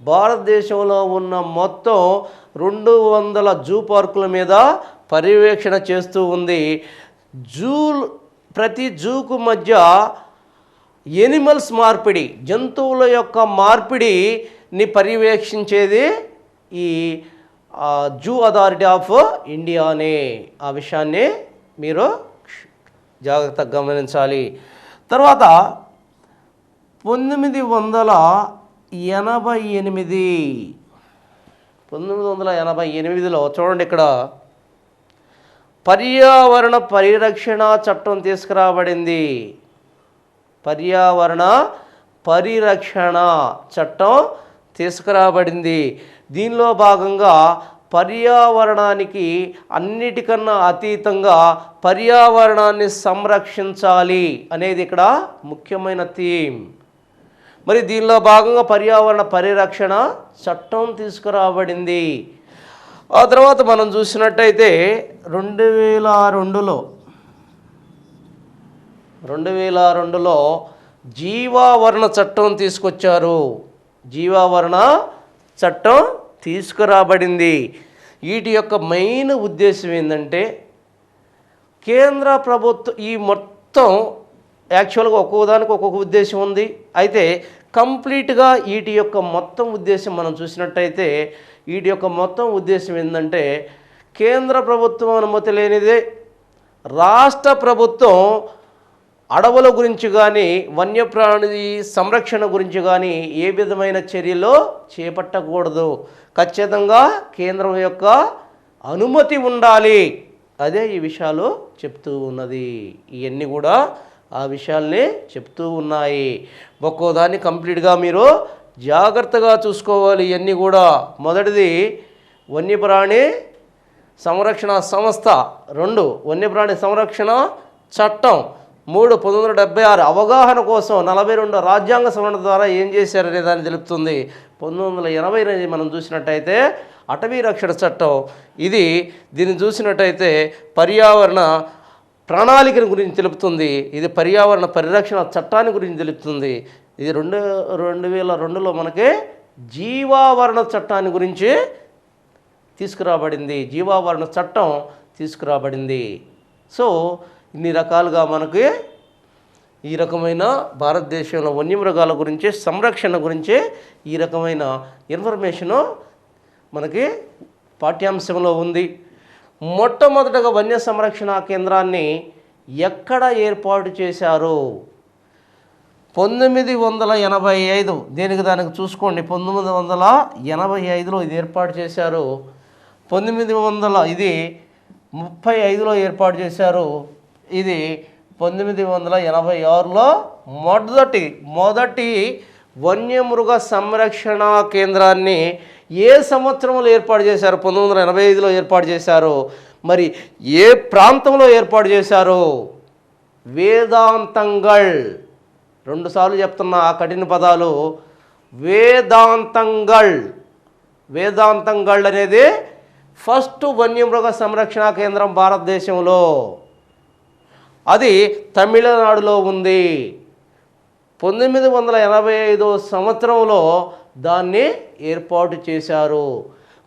భారతదేశంలో ఉన్న మొత్తం 200 జూ పార్కుల మీద పర్యవేక్షణ చేస్తూ ఉంది. ప్రతి జూకు మధ్య ఎనిమల్స్ మార్పిడి, జంతువుల యొక్క మార్పిడిని పర్యవేక్షించేది ఈ జూ అథారిటీ ఆఫ్ ఇండియా అనే ఆ విషయాన్ని మీరు జాగ్రత్తగా గమనించాలి. తర్వాత 1988లో చూడండి, ఇక్కడ పర్యావరణ పరిరక్షణ చట్టం తీసుకురాబడింది. పర్యావరణ పరిరక్షణ చట్టం తీసుకురాబడింది. దీనిలో భాగంగా పర్యావరణానికి అన్నిటికన్నా అతీతంగా పర్యావరణాన్ని సంరక్షించాలి అనేది ఇక్కడ ముఖ్యమైన థీమ్. మరి దీనిలో భాగంగా పర్యావరణ పరిరక్షణ చట్టం తీసుకురాబడింది. ఆ తర్వాత మనం చూసినట్టయితే 2002లో జీవావరణ చట్టం తీసుకొచ్చారు. జీవావరణ చట్టం తీసుకురాబడింది. వీటి యొక్క మెయిన్ ఉద్దేశం ఏంటంటే కేంద్ర ప్రభుత్వం ఈ మొత్తం యాక్చువల్గా ఒక్కొక్కదానికి ఒక్కొక్క ఉద్దేశం ఉంది. అయితే కంప్లీట్గా వీటి యొక్క మొత్తం ఉద్దేశం మనం చూసినట్టయితే వీటి యొక్క మొత్తం ఉద్దేశం ఏంటంటే కేంద్ర ప్రభుత్వం అనుమతి లేనిదే రాష్ట్ర ప్రభుత్వం అడవుల గురించి కానీ వన్యప్రాణి సంరక్షణ గురించి కానీ ఏ విధమైన చర్యలు చేపట్టకూడదు. ఖచ్చితంగా కేంద్రం యొక్క అనుమతి ఉండాలి. అదే ఈ విషయాలు చెప్తూ ఉన్నది. ఇవన్నీ కూడా ఆ విషయాల్ని చెప్తూ ఉన్నాయి. ఒక్కోదాన్ని కంప్లీట్గా మీరు జాగ్రత్తగా చూసుకోవాలి. ఇవన్నీ కూడా మొదటిది వన్యప్రాణి సంరక్షణ సంస్థ, 2 వన్యప్రాణి సంరక్షణ చట్టం, 3 1976 అవగాహన కోసం 42 రాజ్యాంగ సవరణ ద్వారా ఏం చేశారనే దాన్ని తెలుపుతుంది. 1980 మనం చూసినట్టయితే అటవీ రక్షణ చట్టం, దీన్ని చూసినట్టయితే పర్యావరణ ప్రణాళికల గురించి తెలుపుతుంది. ఇది పర్యావరణ పరిరక్షణ చట్టాన్ని గురించి తెలుపుతుంది. ఇది 2002లో మనకి జీవావరణ చట్టాన్ని గురించి తీసుకురాబడింది. జీవావరణ చట్టం తీసుకురాబడింది. సో ఇన్ని రకాలుగా మనకి ఈ రకమైన భారతదేశంలో వన్యమృగాల గురించి సంరక్షణ గురించి ఈ రకమైన ఇన్ఫర్మేషను మనకి పాఠ్యాంశంలో ఉంది. మొట్టమొదటగా వన్య సంరక్షణ కేంద్రాన్ని ఎక్కడ ఏర్పాటు చేశారు? 1985. దానికి చూసుకోండి. 1985లో ఇది ఏర్పాటు చేశారు. 1935లో ఏర్పాటు చేశారు. ఇది 1986లో మొదటి వన్యమృగ సంరక్షణ కేంద్రాన్ని ఏ సంవత్సరంలో ఏర్పాటు చేశారు? 1985లో ఏర్పాటు చేశారు. మరి ఏ ప్రాంతంలో ఏర్పాటు చేశారు? వేదాంతంగల్. 2 సార్లు చెప్తున్నా ఆ కఠిన పదాలు. వేదాంతంగల్ అనేది ఫస్ట్ వన్యమృగ సంరక్షణ కేంద్రం భారతదేశంలో. అది తమిళనాడులో ఉంది. 1985 సంవత్సరంలో దాన్ని ఏర్పాటు చేశారు.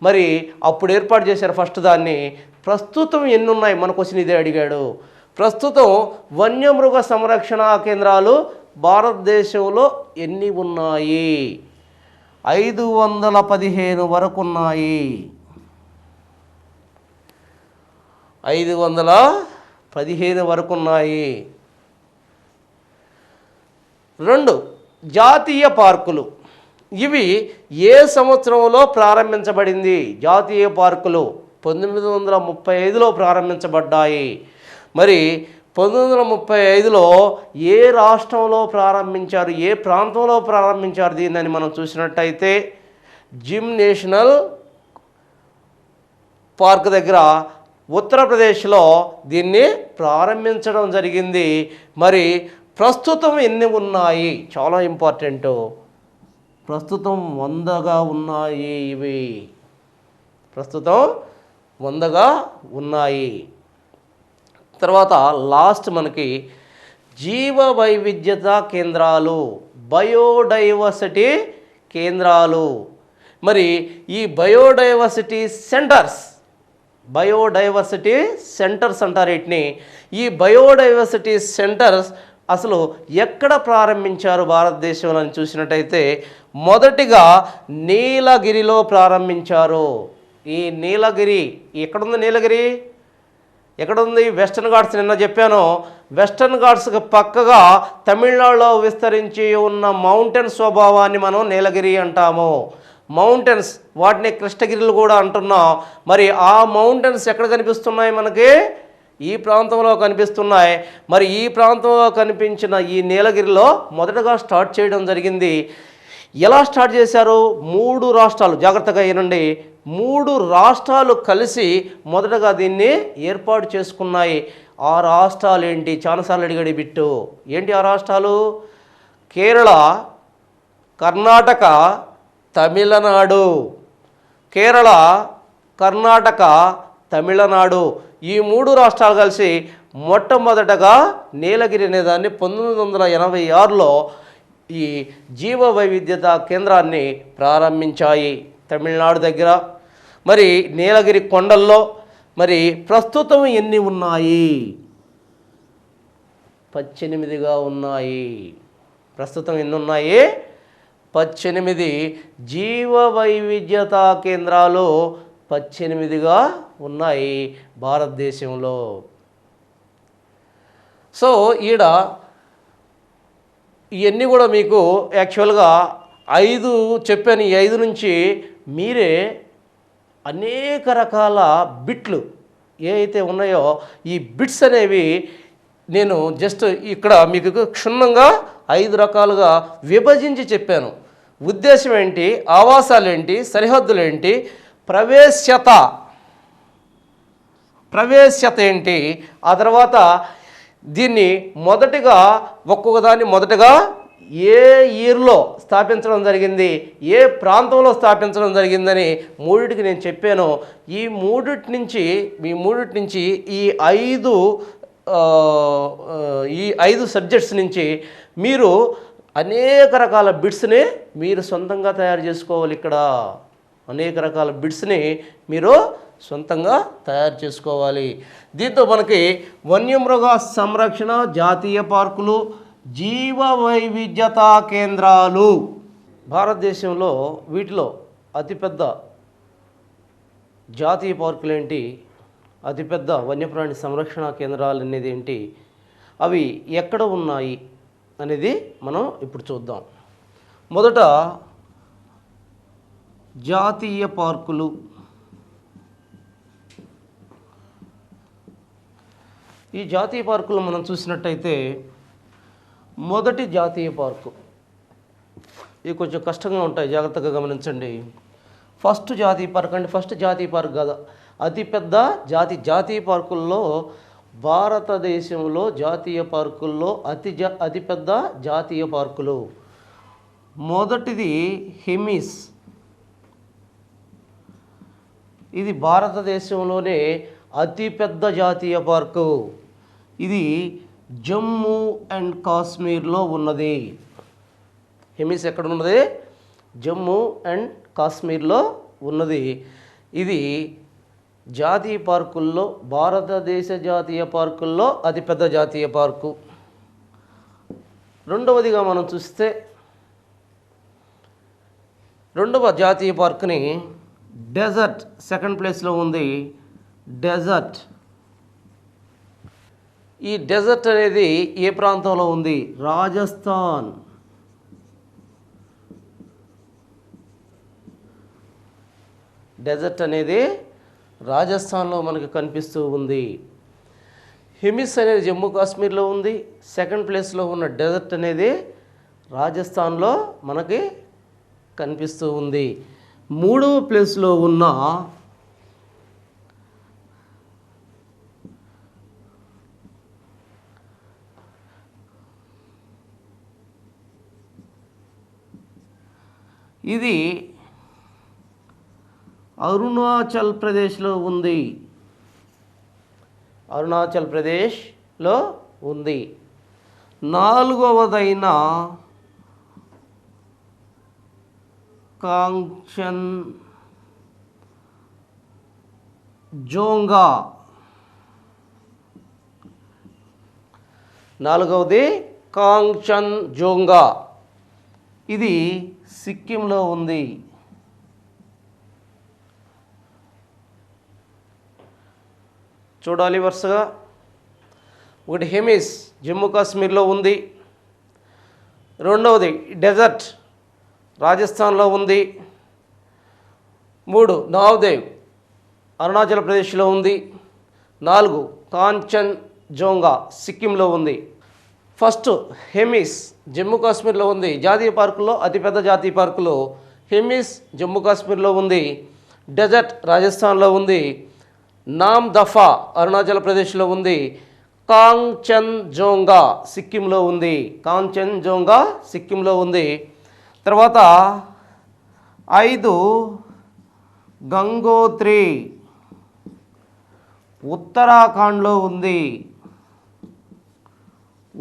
మరి అప్పుడు ఏర్పాటు చేశారు ఫస్ట్ దాన్ని. ప్రస్తుతం ఎన్ని ఉన్నాయి? మన క్వశ్చన్ ఇదే అడిగాడు. ప్రస్తుతం వన్యమృగ సంరక్షణ కేంద్రాలు భారతదేశంలో ఎన్ని ఉన్నాయి? 515 వరకు ఉన్నాయి. 515 వరకు ఉన్నాయి. 2 జాతీయ పార్కులు. ఇవి ఏ సంవత్సరంలో ప్రారంభించబడింది? జాతీయ పార్కులు 1935లో ప్రారంభించబడ్డాయి. మరి 1935లో ఏ రాష్ట్రంలో ప్రారంభించారు? ఏ ప్రాంతంలో ప్రారంభించారు దీన్ని మనం చూసినట్టయితే జిమ్ నేషనల్ పార్క్ దగ్గర ఉత్తరప్రదేశ్లో దీన్ని ప్రారంభించడం జరిగింది. మరి ప్రస్తుతం ఎన్ని ఉన్నాయి? చాలా ఇంపార్టెంట్. ప్రస్తుతం 100గా ఉన్నాయి. ఇవి ప్రస్తుతం 100గా ఉన్నాయి. తర్వాత లాస్ట్ మనకి జీవ వైవిధ్యత కేంద్రాలు, బయోడైవర్సిటీ కేంద్రాలు. మరి ఈ బయోడైవర్సిటీ సెంటర్స్ అంటారు వీటిని. ఈ బయోడైవర్సిటీ సెంటర్స్ అసలు ఎక్కడ ప్రారంభించారు భారతదేశంలో అని చూసినట్టయితే మొదటిగా నీలగిరిలో ప్రారంభించారు. ఈ నీలగిరి ఎక్కడుంది? నీలగిరి ఎక్కడుంది? వెస్టర్న్ ఘాట్స్. నిన్న చెప్పాను. వెస్టర్న్ ఘాట్స్కి పక్కగా తమిళనాడులో విస్తరించి ఉన్న మౌంటైన్ స్వభావాన్ని మనం నీలగిరి అంటాము. మౌంటైన్స్, వాటిని కృష్ణగిరిలు కూడా అంటున్నాం. మరి ఆ మౌంటైన్స్ ఎక్కడ కనిపిస్తున్నాయి? మనకి ఈ ప్రాంతంలో కనిపిస్తున్నాయి. మరి ఈ ప్రాంతంలో కనిపించిన ఈ నీలగిరిలో మొదటగా స్టార్ట్ చేయడం జరిగింది. ఎలా స్టార్ట్ చేశారు? 3 రాష్ట్రాలు, జాగ్రత్తగా వినండి, 3 రాష్ట్రాలు కలిసి మొదటగా దీన్ని ఏర్పాటు చేసుకున్నాయి. ఆ రాష్ట్రాలు ఏంటి? చాలాసార్లు అడిగాడు బిట్టు. ఏంటి ఆ రాష్ట్రాలు? కేరళ, కర్ణాటక, తమిళనాడు. కేరళ, కర్ణాటక, తమిళనాడు ఈ 3 రాష్ట్రాలు కలిసి మొట్టమొదటగా నీలగిరి అనేదాన్ని 1986లో ఈ జీవ వైవిధ్యత కేంద్రాన్ని ప్రారంభించాయి తమిళనాడు దగ్గర. మరి నీలగిరి కొండల్లో మరి ప్రస్తుతం ఎన్ని ఉన్నాయి? 18గా ఉన్నాయి. ప్రస్తుతం ఎన్ని ఉన్నాయి? 18 జీవ వైవిధ్యతా కేంద్రాలు 18గా ఉన్నాయి భారతదేశంలో. సో ఈడ ఇవన్నీ కూడా మీకు యాక్చువల్గా 5 చెప్పాను. ఈ 5 నుంచి మీరే అనేక రకాల బిట్లు ఏ అయితే ఉన్నాయో ఈ బిట్స్ అనేవి నేను జస్ట్ ఇక్కడ మీకు క్షుణ్ణంగా 5 రకాలుగా విభజించి చెప్పాను. ఉద్దేశం ఏంటి, ఆవాసాలు ఏంటి, సరిహద్దులు ఏంటి, ప్రవేశ్యత ఏంటి, ఆ తర్వాత దీన్ని మొదటగా ఏ ఇయర్లో స్థాపించడం జరిగింది, ఏ ప్రాంతంలో స్థాపించడం జరిగిందని 3టికి నేను చెప్పాను. ఈ మూడిటి నుంచి ఈ 5 సబ్జెక్ట్స్ నుంచి మీరు అనేక రకాల బిట్స్ని మీరు సొంతంగా తయారు చేసుకోవాలి. ఇక్కడ అనేక రకాల బిట్స్ని మీరు సొంతంగా తయారు చేసుకోవాలి. దీంతో మనకి వన్యమృగ సంరక్షణ జాతీయ పార్కులు, జీవ వైవిధ్యతా కేంద్రాలు భారతదేశంలో వీటిలో అతిపెద్ద జాతీయ పార్కులు ఏంటి, అతిపెద్ద వన్యప్రాణి సంరక్షణ కేంద్రాలు అనేది ఏంటి, అవి ఎక్కడ ఉన్నాయి అనేది మనం ఇప్పుడు చూద్దాం. మొదట జాతీయ పార్కులు. ఈ జాతీయ పార్కులు మనం చూసినట్టయితే మొదటి జాతీయ పార్కు, ఇవి కొంచెం కష్టంగా ఉంటాయి, జాగ్రత్తగా గమనించండి. ఫస్ట్ జాతీయ పార్క్ కాదు, అతిపెద్ద జాతీయ పార్కుల్లో భారతదేశంలో జాతీయ పార్కుల్లో అతిపెద్ద జాతీయ పార్కులు. మొదటిది హెమిస్. ఇది భారతదేశంలోనే అతిపెద్ద జాతీయ పార్కు. ఇది జమ్మూ అండ్ కాశ్మీర్లో ఉన్నది. హెమిస్ ఎక్కడ ఉన్నది? జమ్మూ అండ్ కాశ్మీర్లో ఉన్నది. ఇది జాతీయ పార్కుల్లో, భారతదేశ జాతీయ పార్కుల్లో అతిపెద్ద జాతీయ పార్కు. రెండవదిగా మనం చూస్తే రెండవ జాతీయ పార్కుని డెజర్ట్ సెకండ్ ప్లేస్లో ఉంది. డెజర్ట్, ఈ డెజర్ట్ అనేది ఏ ప్రాంతంలో ఉంది? రాజస్థాన్. డెజర్ట్ అనేది రాజస్థాన్లో మనకు కనిపిస్తూ ఉంది. హిమిస్ అనేది జమ్మూ కాశ్మీర్లో ఉంది. సెకండ్ ప్లేస్లో ఉన్న డెజర్ట్ అనేది రాజస్థాన్లో మనకి కనిపిస్తూ ఉంది. మూడవ ప్లేస్లో ఉన్న ఇది అరుణాచల్ ప్రదేశ్లో ఉంది. అరుణాచల్ ప్రదేశ్లో ఉంది. నాలుగవదైన కాంచన్జోంగా. నాలుగవది కాంచన్జోంగా. ఇది సిక్కింలో ఉంది. చూడాలి వరుసగా. ఒకటి హెమిస్ జమ్మూ కాశ్మీర్లో ఉంది. రెండవది డెజర్ట్ రాజస్థాన్లో ఉంది. 3 నావ్దేవ్ అరుణాచల్ ప్రదేశ్లో ఉంది. 4 కాంచన్జోంగా సిక్కింలో ఉంది. ఫస్ట్ హెమిస్ జమ్మూ కాశ్మీర్లో ఉంది. జాతీయ పార్కుల్లో అతిపెద్ద జాతీయ పార్కులు హెమిస్ జమ్మూ కాశ్మీర్లో ఉంది. డెజర్ట్ రాజస్థాన్లో ఉంది. నామ్ దఫా అరుణాచల్ ప్రదేశ్లో ఉంది. కాంచన్జోంగా సిక్కింలో ఉంది. కాంచన్జోంగా సిక్కింలో ఉంది. తర్వాత 5 గంగోత్రి ఉత్తరాఖండ్లో ఉంది.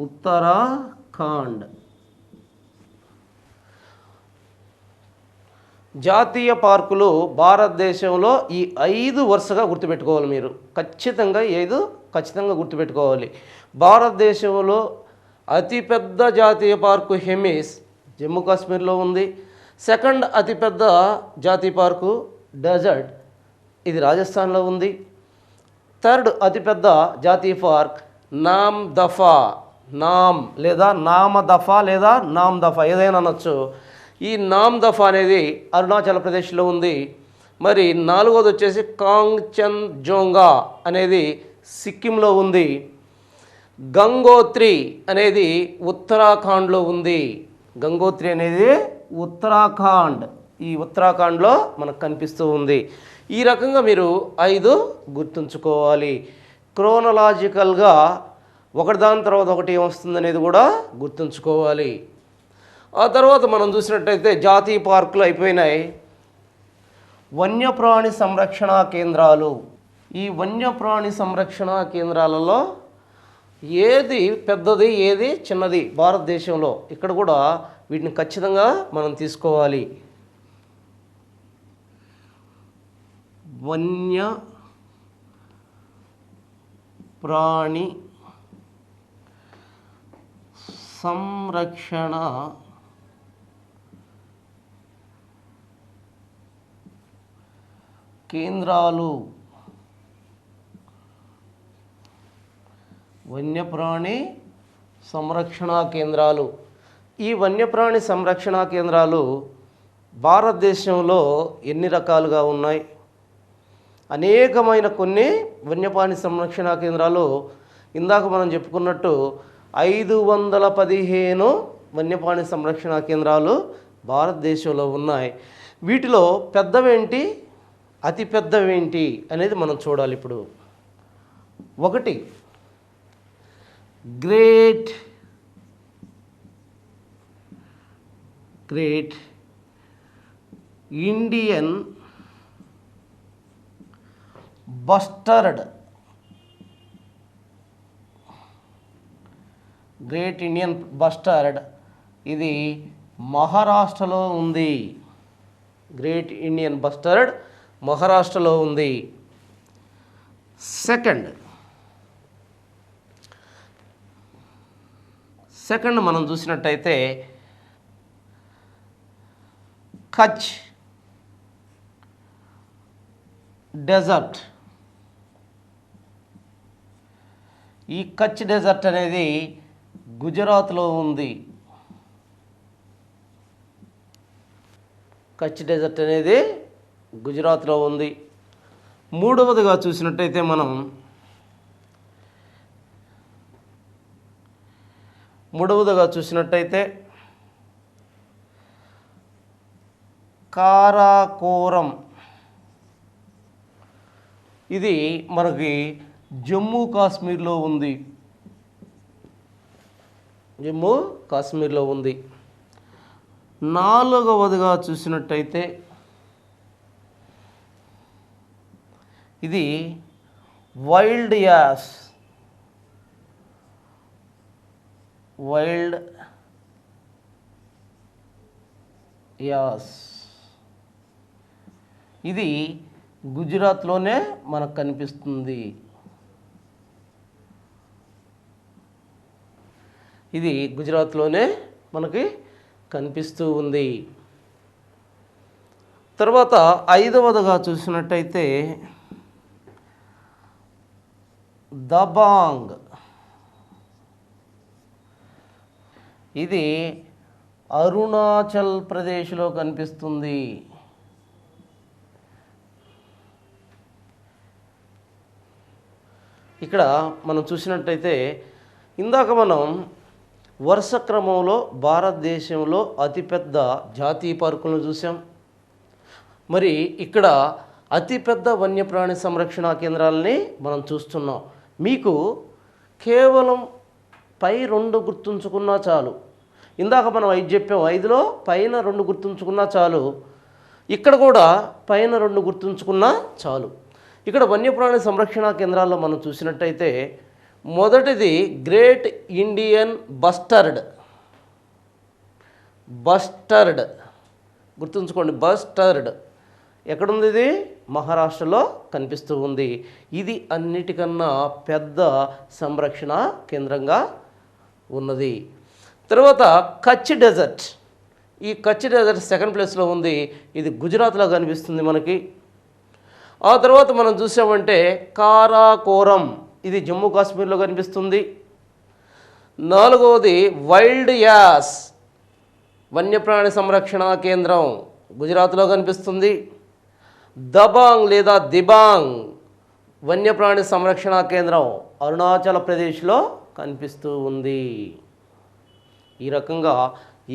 ఉత్తరాఖండ్. జాతీయ పార్కులు భారతదేశంలో ఈ 5 వరుసగా గుర్తుపెట్టుకోవాలి. మీరు ఖచ్చితంగా 5 ఖచ్చితంగా గుర్తుపెట్టుకోవాలి. భారతదేశంలో అతిపెద్ద జాతీయ పార్కు హెమిస్ జమ్మూ కాశ్మీర్లో ఉంది. సెకండ్ అతిపెద్ద జాతీయ పార్కు డెజర్ట్, ఇది రాజస్థాన్లో ఉంది. థర్డ్ అతిపెద్ద జాతీయ పార్క్ నామ్ దఫా, నామదఫా లేదా నామ్ దఫా ఏదైనా అనొచ్చు. ఈ నామ్ దఫా అనేది అరుణాచల్ ప్రదేశ్లో ఉంది. మరి నాలుగోది వచ్చేసి కాంగ్చన్జోంగా అనేది సిక్కింలో ఉంది. గంగోత్రి అనేది ఉత్తరాఖండ్లో ఉంది. గంగోత్రి అనేది ఉత్తరాఖండ్, ఈ ఉత్తరాఖండ్లో మనకు కనిపిస్తూ ఉంది. ఈ రకంగా మీరు 5 గుర్తుంచుకోవాలి. క్రోనలాజికల్గా ఒకటిదాని తర్వాత ఒకటి ఏమొస్తుంది అనేది కూడా గుర్తుంచుకోవాలి. ఆ తర్వాత మనం చూసినట్టయితే జాతీయ పార్కులు అయిపోయినాయి. వన్యప్రాణి సంరక్షణ కేంద్రాలు. ఈ వన్యప్రాణి సంరక్షణ కేంద్రాలలో ఏది పెద్దది ఏది చిన్నది భారతదేశంలో, ఇక్కడ కూడా వీటిని ఖచ్చితంగా మనం తీసుకోవాలి. వన్య ప్రాణి సంరక్షణ కేంద్రాలు. వన్యప్రాణి సంరక్షణ కేంద్రాలు. ఈ వన్యప్రాణి సంరక్షణ కేంద్రాలు భారతదేశంలో ఎన్ని రకాలుగా ఉన్నాయి? అనేకమైన కొన్ని వన్యప్రాణి సంరక్షణ కేంద్రాలు, ఇందాక మనం చెప్పుకున్నట్టు 515 వన్యప్రాణి సంరక్షణ కేంద్రాలు భారతదేశంలో ఉన్నాయి. వీటిలో పెద్దవేంటి, అతి పెద్దవేంటి అనేది మనం చూడాలి. ఇప్పుడు 1 great Indian bustard. Great Indian bustard ఇది మహారాష్ట్రలో ఉంది. గ్రేట్ ఇండియన్ బస్టర్డ్ మహారాష్ట్రలో ఉంది. సెకండ్ మనం చూసినట్టయితే కచ్ డెజర్ట్. ఈ కచ్ డెజర్ట్ అనేది గుజరాత్లో ఉంది. కచ్ డెజర్ట్ అనేది గుజరాత్లో ఉంది. మూడవదిగా చూసినట్టయితే మనం కారాకోరం. ఇది మనకి జమ్మూ కాశ్మీర్లో ఉంది. నాలుగవదిగా చూసినట్టయితే ఇది వైల్డ్ యాస్. ఇది గుజరాత్లోనే మనకు కనిపిస్తుంది. ఇది గుజరాత్లోనే మనకి కనిపిస్తూ ఉంది. తర్వాత 5వదిగా చూసినట్టయితే దబాంగ్. ఇది అరుణాచల్ ప్రదేశ్లో కనిపిస్తుంది. ఇక్కడ మనం చూసినట్టయితే ఇందాక మనం వరుస క్రమంలో భారతదేశంలో అతిపెద్ద జాతీయ పార్కులను చూసాం. మరి ఇక్కడ అతిపెద్ద వన్యప్రాణి సంరక్షణ కేంద్రాలని మనం చూస్తున్నాం. మీకు కేవలం పై 2 గుర్తుంచుకున్నా చాలు. ఇందాక మనం 5 చెప్పాం, 5లో పైన 2 గుర్తుంచుకున్నా చాలు. ఇక్కడ కూడా పైన 2 గుర్తుంచుకున్నా చాలు. ఇక్కడ వన్యప్రాణి సంరక్షణ కేంద్రాల్లో మనం చూసినట్టయితే మొదటిది గ్రేట్ ఇండియన్ బస్టర్డ్. గుర్తుంచుకోండి, బస్టర్డ్ ఎక్కడుంది? ఇది మహారాష్ట్రలో కనిపిస్తూ ఉంది. ఇది అన్నిటికన్నా పెద్ద సంరక్షణ కేంద్రంగా ఉన్నది. తర్వాత కచ్ డెజర్ట్. ఈ కచ్ డెజర్ట్ సెకండ్ ప్లేస్లో ఉంది. ఇది గుజరాత్లో కనిపిస్తుంది మనకి. ఆ తర్వాత మనం చూసామంటే కారాకోరం, ఇది జమ్మూ కాశ్మీర్లో కనిపిస్తుంది. నాలుగవది వైల్డ్ యాస్, వన్యప్రాణి సంరక్షణ కేంద్రం, గుజరాత్లో కనిపిస్తుంది. దబాంగ్ లేదా దిబాంగ్, వన్యప్రాణి సంరక్షణ కేంద్రం, అరుణాచల్ ప్రదేశ్లో కనిపిస్తూ ఉంది. ఈ రకంగా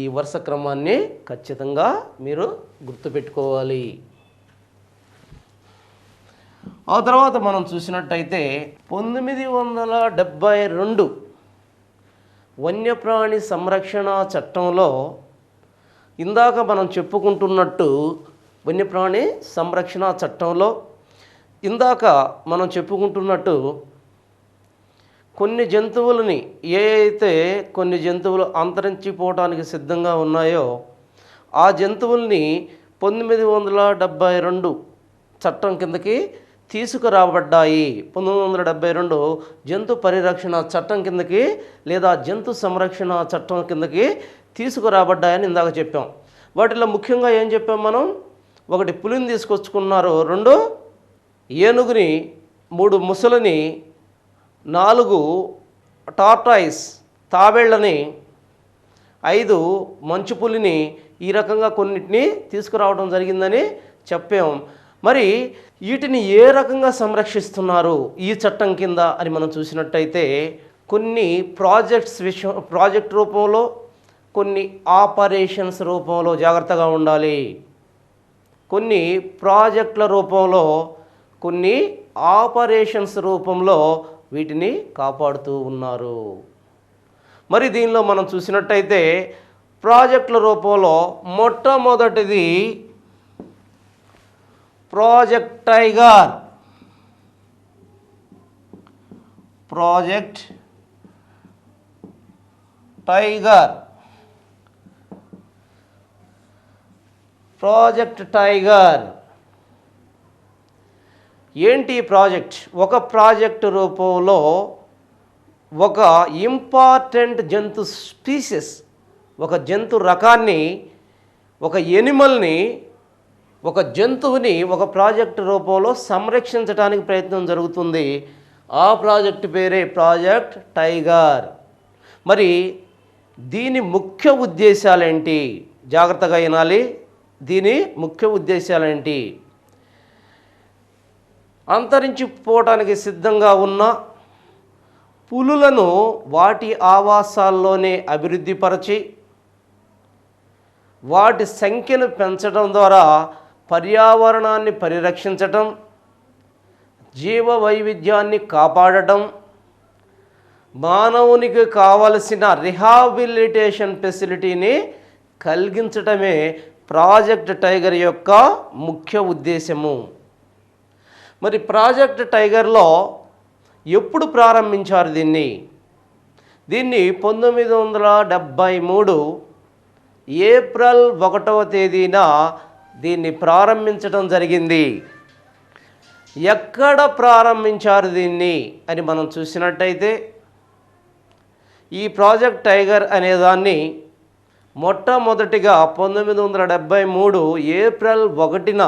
ఈ వరుస క్రమాన్ని ఖచ్చితంగా మీరు గుర్తుపెట్టుకోవాలి. ఆ తర్వాత మనం చూసినట్టయితే 1972 వన్యప్రాణి సంరక్షణ చట్టంలో ఇందాక మనం చెప్పుకుంటున్నట్టు వన్యప్రాణి సంరక్షణ చట్టంలో ఇందాక మనం చెప్పుకుంటున్నట్టు కొన్ని జంతువులని కొన్ని జంతువులు అంతరించిపోవడానికి సిద్ధంగా ఉన్నాయో ఆ జంతువుల్ని 1972 చట్టం కిందకి తీసుకురాబడ్డాయి. 1972 జంతు పరిరక్షణ చట్టం కిందకి లేదా జంతు సంరక్షణ చట్టం కిందకి తీసుకురాబడ్డాయని ఇందాక చెప్పాం. వాటిలో ముఖ్యంగా ఏం చెప్పాం మనం? ఒకటి పులిని తీసుకొచ్చుకున్నారు, 2 ఏనుగుని, 3 ముసలిని, 4 టార్టాయిస్ తాబేళ్ళని, 5 మంచు పులిని, ఈ రకంగా కొన్నిటిని తీసుకురావడం జరిగిందని చెప్పాం. మరి వీటిని ఏ రకంగా సంరక్షిస్తున్నారు ఈ చట్టం కింద అని మనం చూసినట్టయితే కొన్ని ప్రాజెక్ట్ రూపంలో, కొన్ని ఆపరేషన్స్ రూపంలో జాగ్రత్తగా ఉండాలి. కొన్ని ప్రాజెక్టుల రూపంలో, కొన్ని ఆపరేషన్స్ రూపంలో వీటిని కాపాడుతూ ఉన్నారు. మరి దీనిలో మనం చూసినట్టయితే ప్రాజెక్టుల రూపంలో మొట్టమొదటిది ప్రాజెక్ట్ టైగర్. ప్రాజెక్ట్ టైగర్ ఏంటి ప్రాజెక్ట్? ఒక ప్రాజెక్ట్ రూపంలో ఒక ఇంపార్టెంట్ జంతు స్పీసెస్, ఒక జంతు రకాన్ని, ఒక ఎనిమల్ని, ఒక జంతువుని ఒక ప్రాజెక్టు రూపంలో సంరక్షించడానికి ప్రయత్నం జరుగుతుంది. ఆ ప్రాజెక్టు పేరే ప్రాజెక్ట్ టైగర్. మరి దీని ముఖ్య ఉద్దేశాలేంటి? జాగ్రత్తగా వినాలి. దీని ముఖ్య ఉద్దేశాలేంటి? అంతరించిపోవటానికి సిద్ధంగా ఉన్న పులులను వాటి ఆవాసాల్లోనే అభివృద్ధిపరచి వాటి సంఖ్యను పెంచడం ద్వారా పర్యావరణాన్ని పరిరక్షించటం, జీవ వైవిధ్యాన్ని కాపాడటం, మానవునికి కావలసిన రిహాబిలిటేషన్ ఫెసిలిటీని కలిగించటమే ప్రాజెక్ట్ టైగర్ యొక్క ముఖ్య ఉద్దేశము. మరి ప్రాజెక్ట్ టైగర్లో ఎప్పుడు ప్రారంభించారు దీన్ని? 1973 ఏప్రిల్ 1వ తేదీన దీన్ని ప్రారంభించడం జరిగింది. ఎక్కడ ప్రారంభించారు దీన్ని అని మనం చూసినట్టయితే ఈ ప్రాజెక్ట్ టైగర్ అనేదాన్ని మొట్టమొదటిగా 1973 ఏప్రిల్ 1న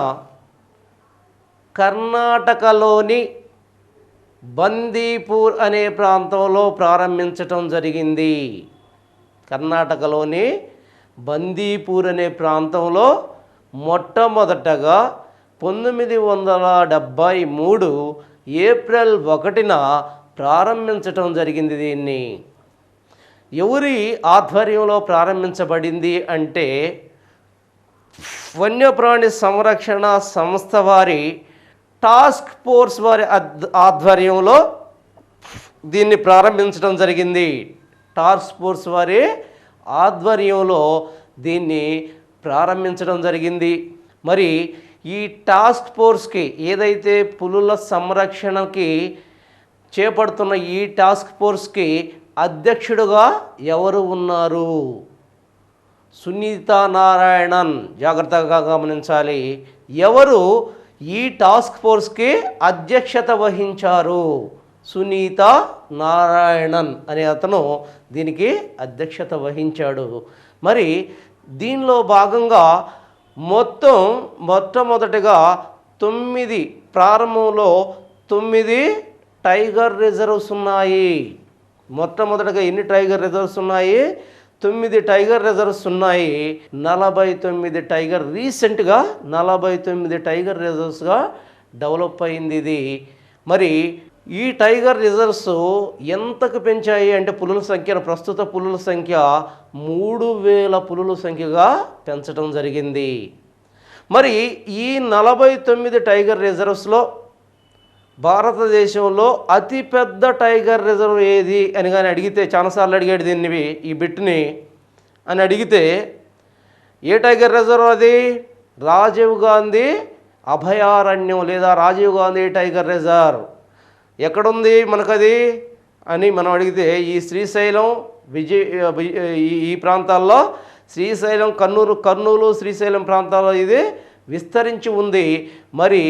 కర్ణాటకలోని బందీపూర్ అనే ప్రాంతంలో ప్రారంభించటం జరిగింది. కర్ణాటకలోని బందీపూర్ అనే ప్రాంతంలో మొట్టమొదటగా 1973 ఏప్రిల్ 1న ప్రారంభించటం జరిగింది. దీన్ని ఎవరి ఆధ్వర్యంలో ప్రారంభించబడింది అంటే వన్యప్రాణి సంరక్షణ సంస్థ వారి టాస్క్ ఫోర్స్ వారి ఆధ్వర్యంలో దీన్ని ప్రారంభించడం జరిగింది. టాస్క్ ఫోర్స్ వారి ఆధ్వర్యంలో దీన్ని ప్రారంభించడం జరిగింది. మరి ఈ టాస్క్ ఫోర్స్కి ఏదైతే పులుల సంరక్షణకి చేపడుతున్న ఈ టాస్క్ ఫోర్స్కి అధ్యక్షుడుగా ఎవరు ఉన్నారు? సునీత నారాయణన్. జాగ్రత్తగా గమనించాలి. ఎవరు ఈ టాస్క్ ఫోర్స్కి అధ్యక్షత వహించారు సునీత నారాయణన్ అనే అతను దీనికి అధ్యక్షత వహించాడు. మరి దీనిలో భాగంగా మొట్టమొదటిగా 9 ప్రారంభంలో 9 టైగర్ రిజర్వ్స్ ఉన్నాయి. మొట్టమొదటిగా ఎన్ని టైగర్ రిజర్వ్స్ ఉన్నాయి? 9 టైగర్ రిజర్వ్స్ ఉన్నాయి. 49 టైగర్ రీసెంట్గా 49 టైగర్ రిజర్వ్స్గా డెవలప్ అయింది ఇది. మరి ఈ టైగర్ రిజర్వ్స్ ఎంతకు పెంచాయి అంటే పులుల సంఖ్యను, ప్రస్తుత పులుల సంఖ్య 3000 పులుల సంఖ్యగా పెంచడం జరిగింది. మరి ఈ 49 టైగర్ రిజర్వ్స్లో భారతదేశంలో అతిపెద్ద టైగర్ రిజర్వ్ ఏది అని కానీ అడిగితే, చాలాసార్లు అడిగాడు దీన్ని, ఈ బిట్ని అని అడిగితే ఏ టైగర్ రిజర్వ్ అది? రాజీవ్ గాంధీ అభయారణ్యం లేదా రాజీవ్ గాంధీ టైగర్ రిజర్వ్. ఎక్కడుంది మనకది అని మనం అడిగితే ఈ శ్రీశైలం ఈ ప్రాంతాల్లో, శ్రీశైలం కర్నూలు శ్రీశైలం ప్రాంతాల్లో ఇది విస్తరించి ఉంది. మరి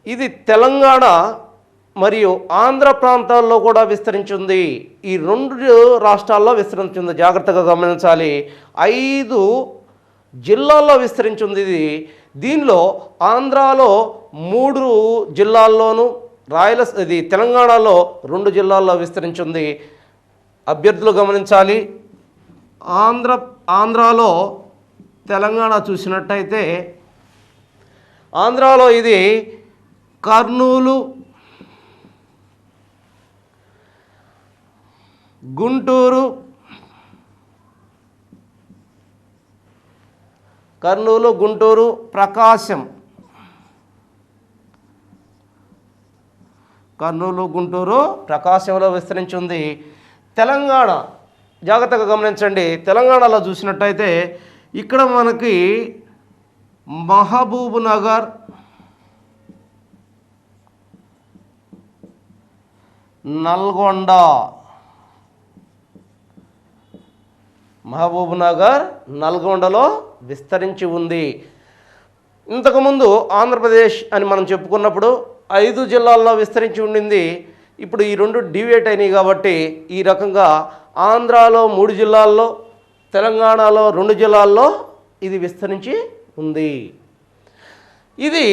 ఇది తెలంగాణ మరియు ఆంధ్ర ప్రాంతాల్లో కూడా విస్తరించింది. ఈ 2 రాష్ట్రాల్లో విస్తరించింది, జాగ్రత్తగా గమనించాలి. 5 జిల్లాల్లో విస్తరించింది ఇది. దీనిలో ఆంధ్రాలో 3 జిల్లాల్లోనూ, ఇది తెలంగాణలో 2 జిల్లాల్లో విస్తరించింది. అభ్యర్థులు గమనించాలి. ఆంధ్రాలో తెలంగాణ చూసినట్టయితే ఆంధ్రాలో ఇది కర్నూలు, గుంటూరు, ప్రకాశం, ప్రకాశంలో విస్తరించింది. తెలంగాణ జాగ్రత్తగా గమనించండి. తెలంగాణలో చూసినట్టయితే ఇక్కడ మనకి మహబూబ్ నగర్, నల్గొండ, నల్గొండలో విస్తరించి ఉంది. ఇంతకుముందు ఆంధ్రప్రదేశ్ అని మనం చెప్పుకున్నప్పుడు 5 జిల్లాల్లో విస్తరించి ఉండింది. ఇప్పుడు ఈ 2 డివేట్ అయినాయి కాబట్టి ఈ రకంగా ఆంధ్రాలో 3 జిల్లాల్లో, తెలంగాణలో 2 జిల్లాల్లో ఇది విస్తరించి ఉంది. ఇది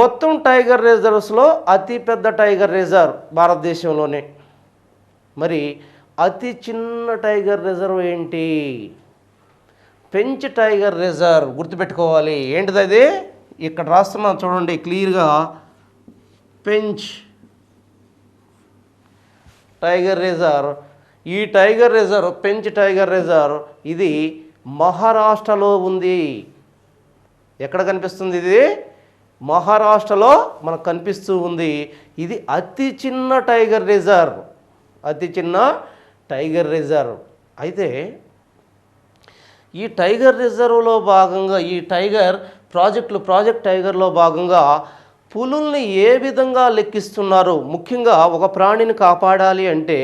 మొత్తం టైగర్ రిజర్వ్స్లో అతిపెద్ద టైగర్ రిజర్వ్ భారతదేశంలోనే. మరి అతి చిన్న టైగర్ రిజర్వ్ ఏంటి? పెంచ్ టైగర్ రిజర్వ్. గుర్తుపెట్టుకోవాలి. ఏంటిది అది? ఇక్కడ రాస్తున్నాను చూడండి క్లియర్గా. పెంచ్ టైగర్ రిజర్వ్. ఈ టైగర్ రిజర్వ్, పెంచ్ టైగర్ రిజర్వ్, ఇది మహారాష్ట్రలో ఉంది. ఎక్కడ కనిపిస్తుంది ఇది? మహారాష్ట్రలో మనకు కనిపిస్తూ ఉంది. ఇది అతి చిన్న టైగర్ రిజర్వ్. అయితే ఈ టైగర్ రిజర్వ్లో భాగంగా, ఈ ప్రాజెక్ట్ టైగర్లో భాగంగా పులుల్ని ఏ విధంగా లెక్కిస్తున్నారు? ముఖ్యంగా ఒక ప్రాణిని కాపాడాలి అంటే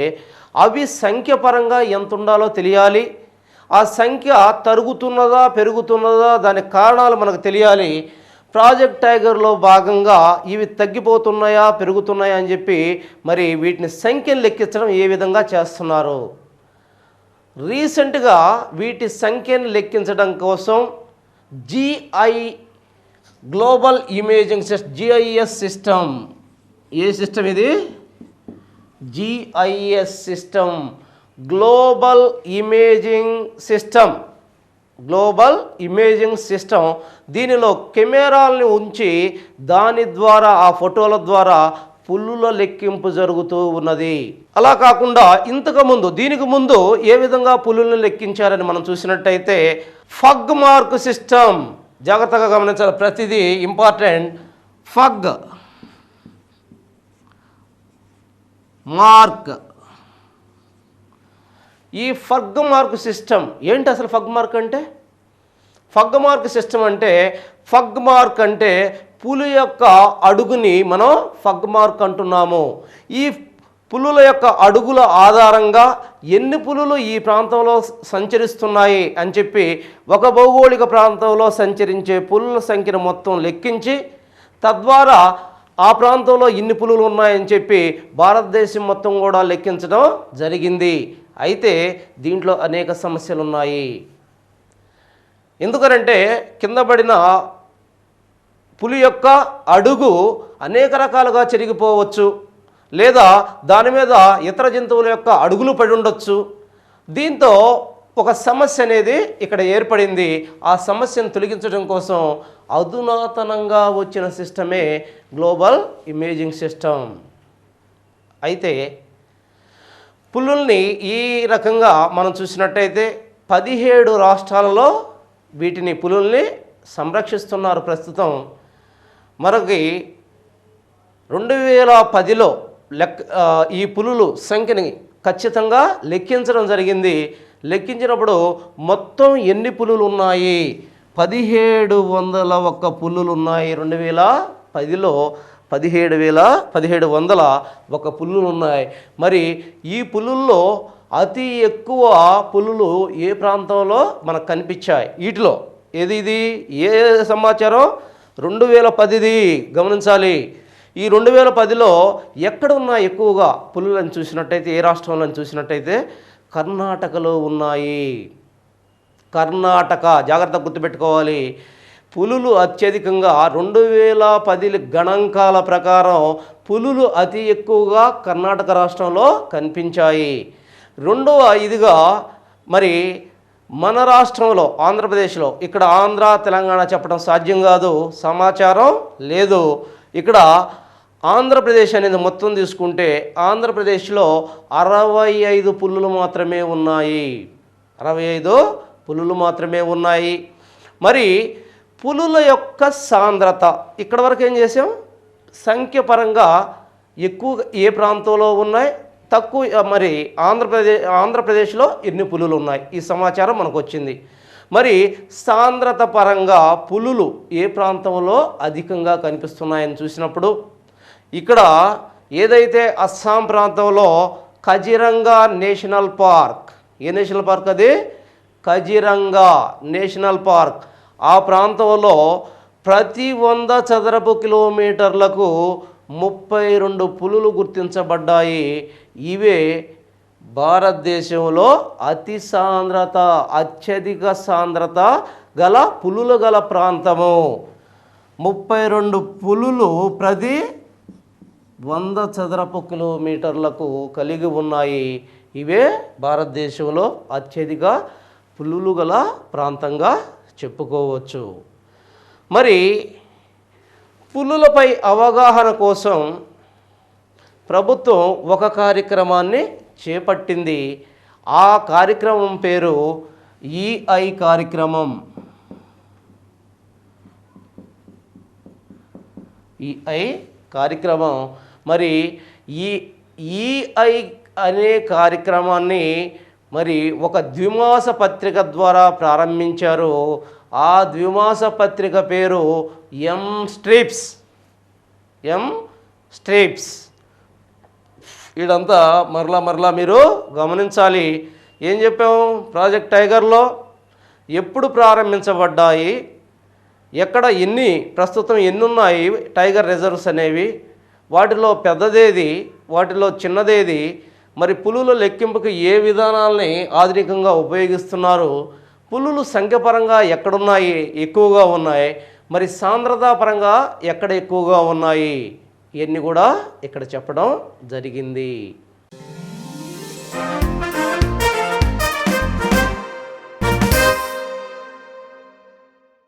అవి సంఖ్యపరంగా ఎంత ఉండాలో తెలియాలి. ఆ సంఖ్య తరుగుతున్నదా పెరుగుతున్నదా దానికి కారణాలు మనకు తెలియాలి. ప్రాజెక్ట్ టైగర్లో భాగంగా ఇవి తగ్గిపోతున్నాయా పెరుగుతున్నాయా అని చెప్పి మరి వీటిని సంఖ్యను లెక్కించడం ఏ విధంగా చేస్తున్నారు? రీసెంట్గా వీటి సంఖ్యను లెక్కించడం కోసం గ్లోబల్ ఇమేజింగ్ GIS సిస్టమ్. ఏ సిస్టమ్ ఇది? GIS system, global imaging system. దీనిలో కెమెరాల్ని ఉంచి దాని ద్వారా, ఆ ఫోటోల ద్వారా పులుల లెక్కింపు జరుగుతూ ఉన్నది. అలా కాకుండా దీనికి ముందు ఏ విధంగా పులులను లెక్కించారని మనం చూసినట్టయితే ఫగ్ మార్క్ సిస్టమ్. జాగ్రత్తగా గమనించాలి, ప్రతిదీ ఇంపార్టెంట్. Fog mark. ఈ ఫగ్ మార్క్ సిస్టమ్ ఏంటి అసలు? ఫగ్ మార్క్ అంటే పులి యొక్క అడుగుని మనం ఫగ్ మార్క్ అంటున్నాము. ఈ పులుల యొక్క అడుగుల ఆధారంగా ఎన్ని పులులు ఈ ప్రాంతంలో సంచరిస్తున్నాయి అని చెప్పి ఒక భౌగోళిక ప్రాంతంలో సంచరించే పులుల సంఖ్యను మొత్తం లెక్కించి తద్వారా ఆ ప్రాంతంలో ఇన్ని పులులు ఉన్నాయని చెప్పి భారతదేశం మొత్తం కూడా లెక్కించడం జరిగింది. అయితే దీంట్లో అనేక సమస్యలు ఉన్నాయి. ఎందుకనంటే కింద పడిన పులి యొక్క అడుగు అనేక రకాలుగా చెరిగిపోవచ్చు, లేదా దాని మీద ఇతర జంతువుల యొక్క అడుగులు పడి ఉండొచ్చు. దీంతో ఒక సమస్య అనేది ఇక్కడ ఏర్పడింది. ఆ సమస్యను తొలగించడం కోసం అధునాతనంగా వచ్చిన సిస్టమే గ్లోబల్ ఇమేజింగ్ సిస్టమ్. అయితే పులుల్ని ఈ రకంగా మనం చూసినట్టయితే 17 రాష్ట్రాలలో వీటిని పులుల్ని సంరక్షిస్తున్నారు ప్రస్తుతం. మనకి 2010లో ఈ పులులు సంఖ్యని ఖచ్చితంగా లెక్కించడం జరిగింది. లెక్కించినప్పుడు మొత్తం ఎన్ని పులులు ఉన్నాయి? 1701 పులులు ఉన్నాయి. 2010లో 1701 పులులు ఉన్నాయి. మరి ఈ పులుల్లో అతి ఎక్కువ పులులు ఏ ప్రాంతంలో మనకు కనిపించాయి? వీటిలో ఇది ఏ సమాచారం? 2010ది గమనించాలి. ఈ 2010లో ఎక్కడ ఉన్నాయి ఎక్కువగా పులులను చూసినట్టయితే, ఏ రాష్ట్రంలో చూసినట్టయితే కర్ణాటకలో ఉన్నాయి. కర్ణాటక జాగ్రత్తగా గుర్తుపెట్టుకోవాలి. పులులు అత్యధికంగా 2010 గణాంకాల ప్రకారం పులులు అతి ఎక్కువగా కర్ణాటక రాష్ట్రంలో కనిపించాయి. రెండవ ఇదిగా మరి మన రాష్ట్రంలో ఆంధ్రప్రదేశ్లో, ఇక్కడ ఆంధ్ర తెలంగాణ చెప్పడం సాధ్యం కాదు, సమాచారం లేదు. ఇక్కడ ఆంధ్రప్రదేశ్ అనేది మొత్తం తీసుకుంటే ఆంధ్రప్రదేశ్లో 65 పులులు మాత్రమే ఉన్నాయి. 65 పులులు మాత్రమే ఉన్నాయి. మరి పులుల యొక్క సాంద్రత ఇక్కడ వరకు ఏం చేసాం? సంఖ్యపరంగా ఎక్కువ ఏ ప్రాంతంలో ఉన్నాయి, తక్కువ మరి ఆంధ్రప్రదేశ్లో ఎన్ని పులులు ఉన్నాయి, ఈ సమాచారం మనకు వచ్చింది. మరి సాంద్రత పరంగా పులులు ఏ ప్రాంతంలో అధికంగా కనిపిస్తున్నాయని చూసినప్పుడు ఇక్కడ ఏదైతే అస్సాం ప్రాంతంలో కజిరంగా నేషనల్ పార్క్, ఏ నేషనల్ పార్క్ అది? Kaziranga national park. ఆ ప్రాంతంలో ప్రతి 100 చదరపు కిలోమీటర్లకు 32 పులులు గుర్తించబడ్డాయి. ఇవే భారతదేశంలో అత్యధిక సాంద్రత గల పులులు గల ప్రాంతము. 32 పులులు ప్రతి 100 చదరపు కిలోమీటర్లకు కలిగి ఉన్నాయి. ఇవే భారతదేశంలో అత్యధిక పులులు గల ప్రాంతంగా చెప్పుకోవచ్చు. మరి పులులపై అవగాహన కోసం ప్రభుత్వం ఒక కార్యక్రమాన్ని చేపట్టింది. ఆ కార్యక్రమం పేరు ఈఐ కార్యక్రమం. ఈఐ కార్యక్రమం. మరి ఈ ఈఐ అనే కార్యక్రమాన్ని మరి ఒక ద్విమాస పత్రిక ద్వారా ప్రారంభించారు. ఆ ద్విమాస పత్రిక పేరు M-STRIPS. M-STRIPS. ఇదంతా మరలా మీరు గమనించాలి. ఏం చెప్పాము? ప్రాజెక్ట్ టైగర్లో ఎప్పుడు ప్రారంభించబడ్డాయి, ఎక్కడ ప్రస్తుతం ఎన్ని ఉన్నాయి టైగర్ రిజర్వ్స్ అనేవి, వాటిలో పెద్దదేది, వాటిలో చిన్నదేది, మరి పులుల లెక్కింపుకి ఏ విధానాలని ఆధునికంగా ఉపయోగిస్తున్నారు, పులులు సంఖ్యపరంగా ఎక్కడున్నాయి, ఎక్కువగా ఉన్నాయి, మరి సాంద్రతా పరంగా ఎక్కడ ఎక్కువగా ఉన్నాయి, ఇవన్నీ కూడా ఇక్కడ చెప్పడం జరిగింది.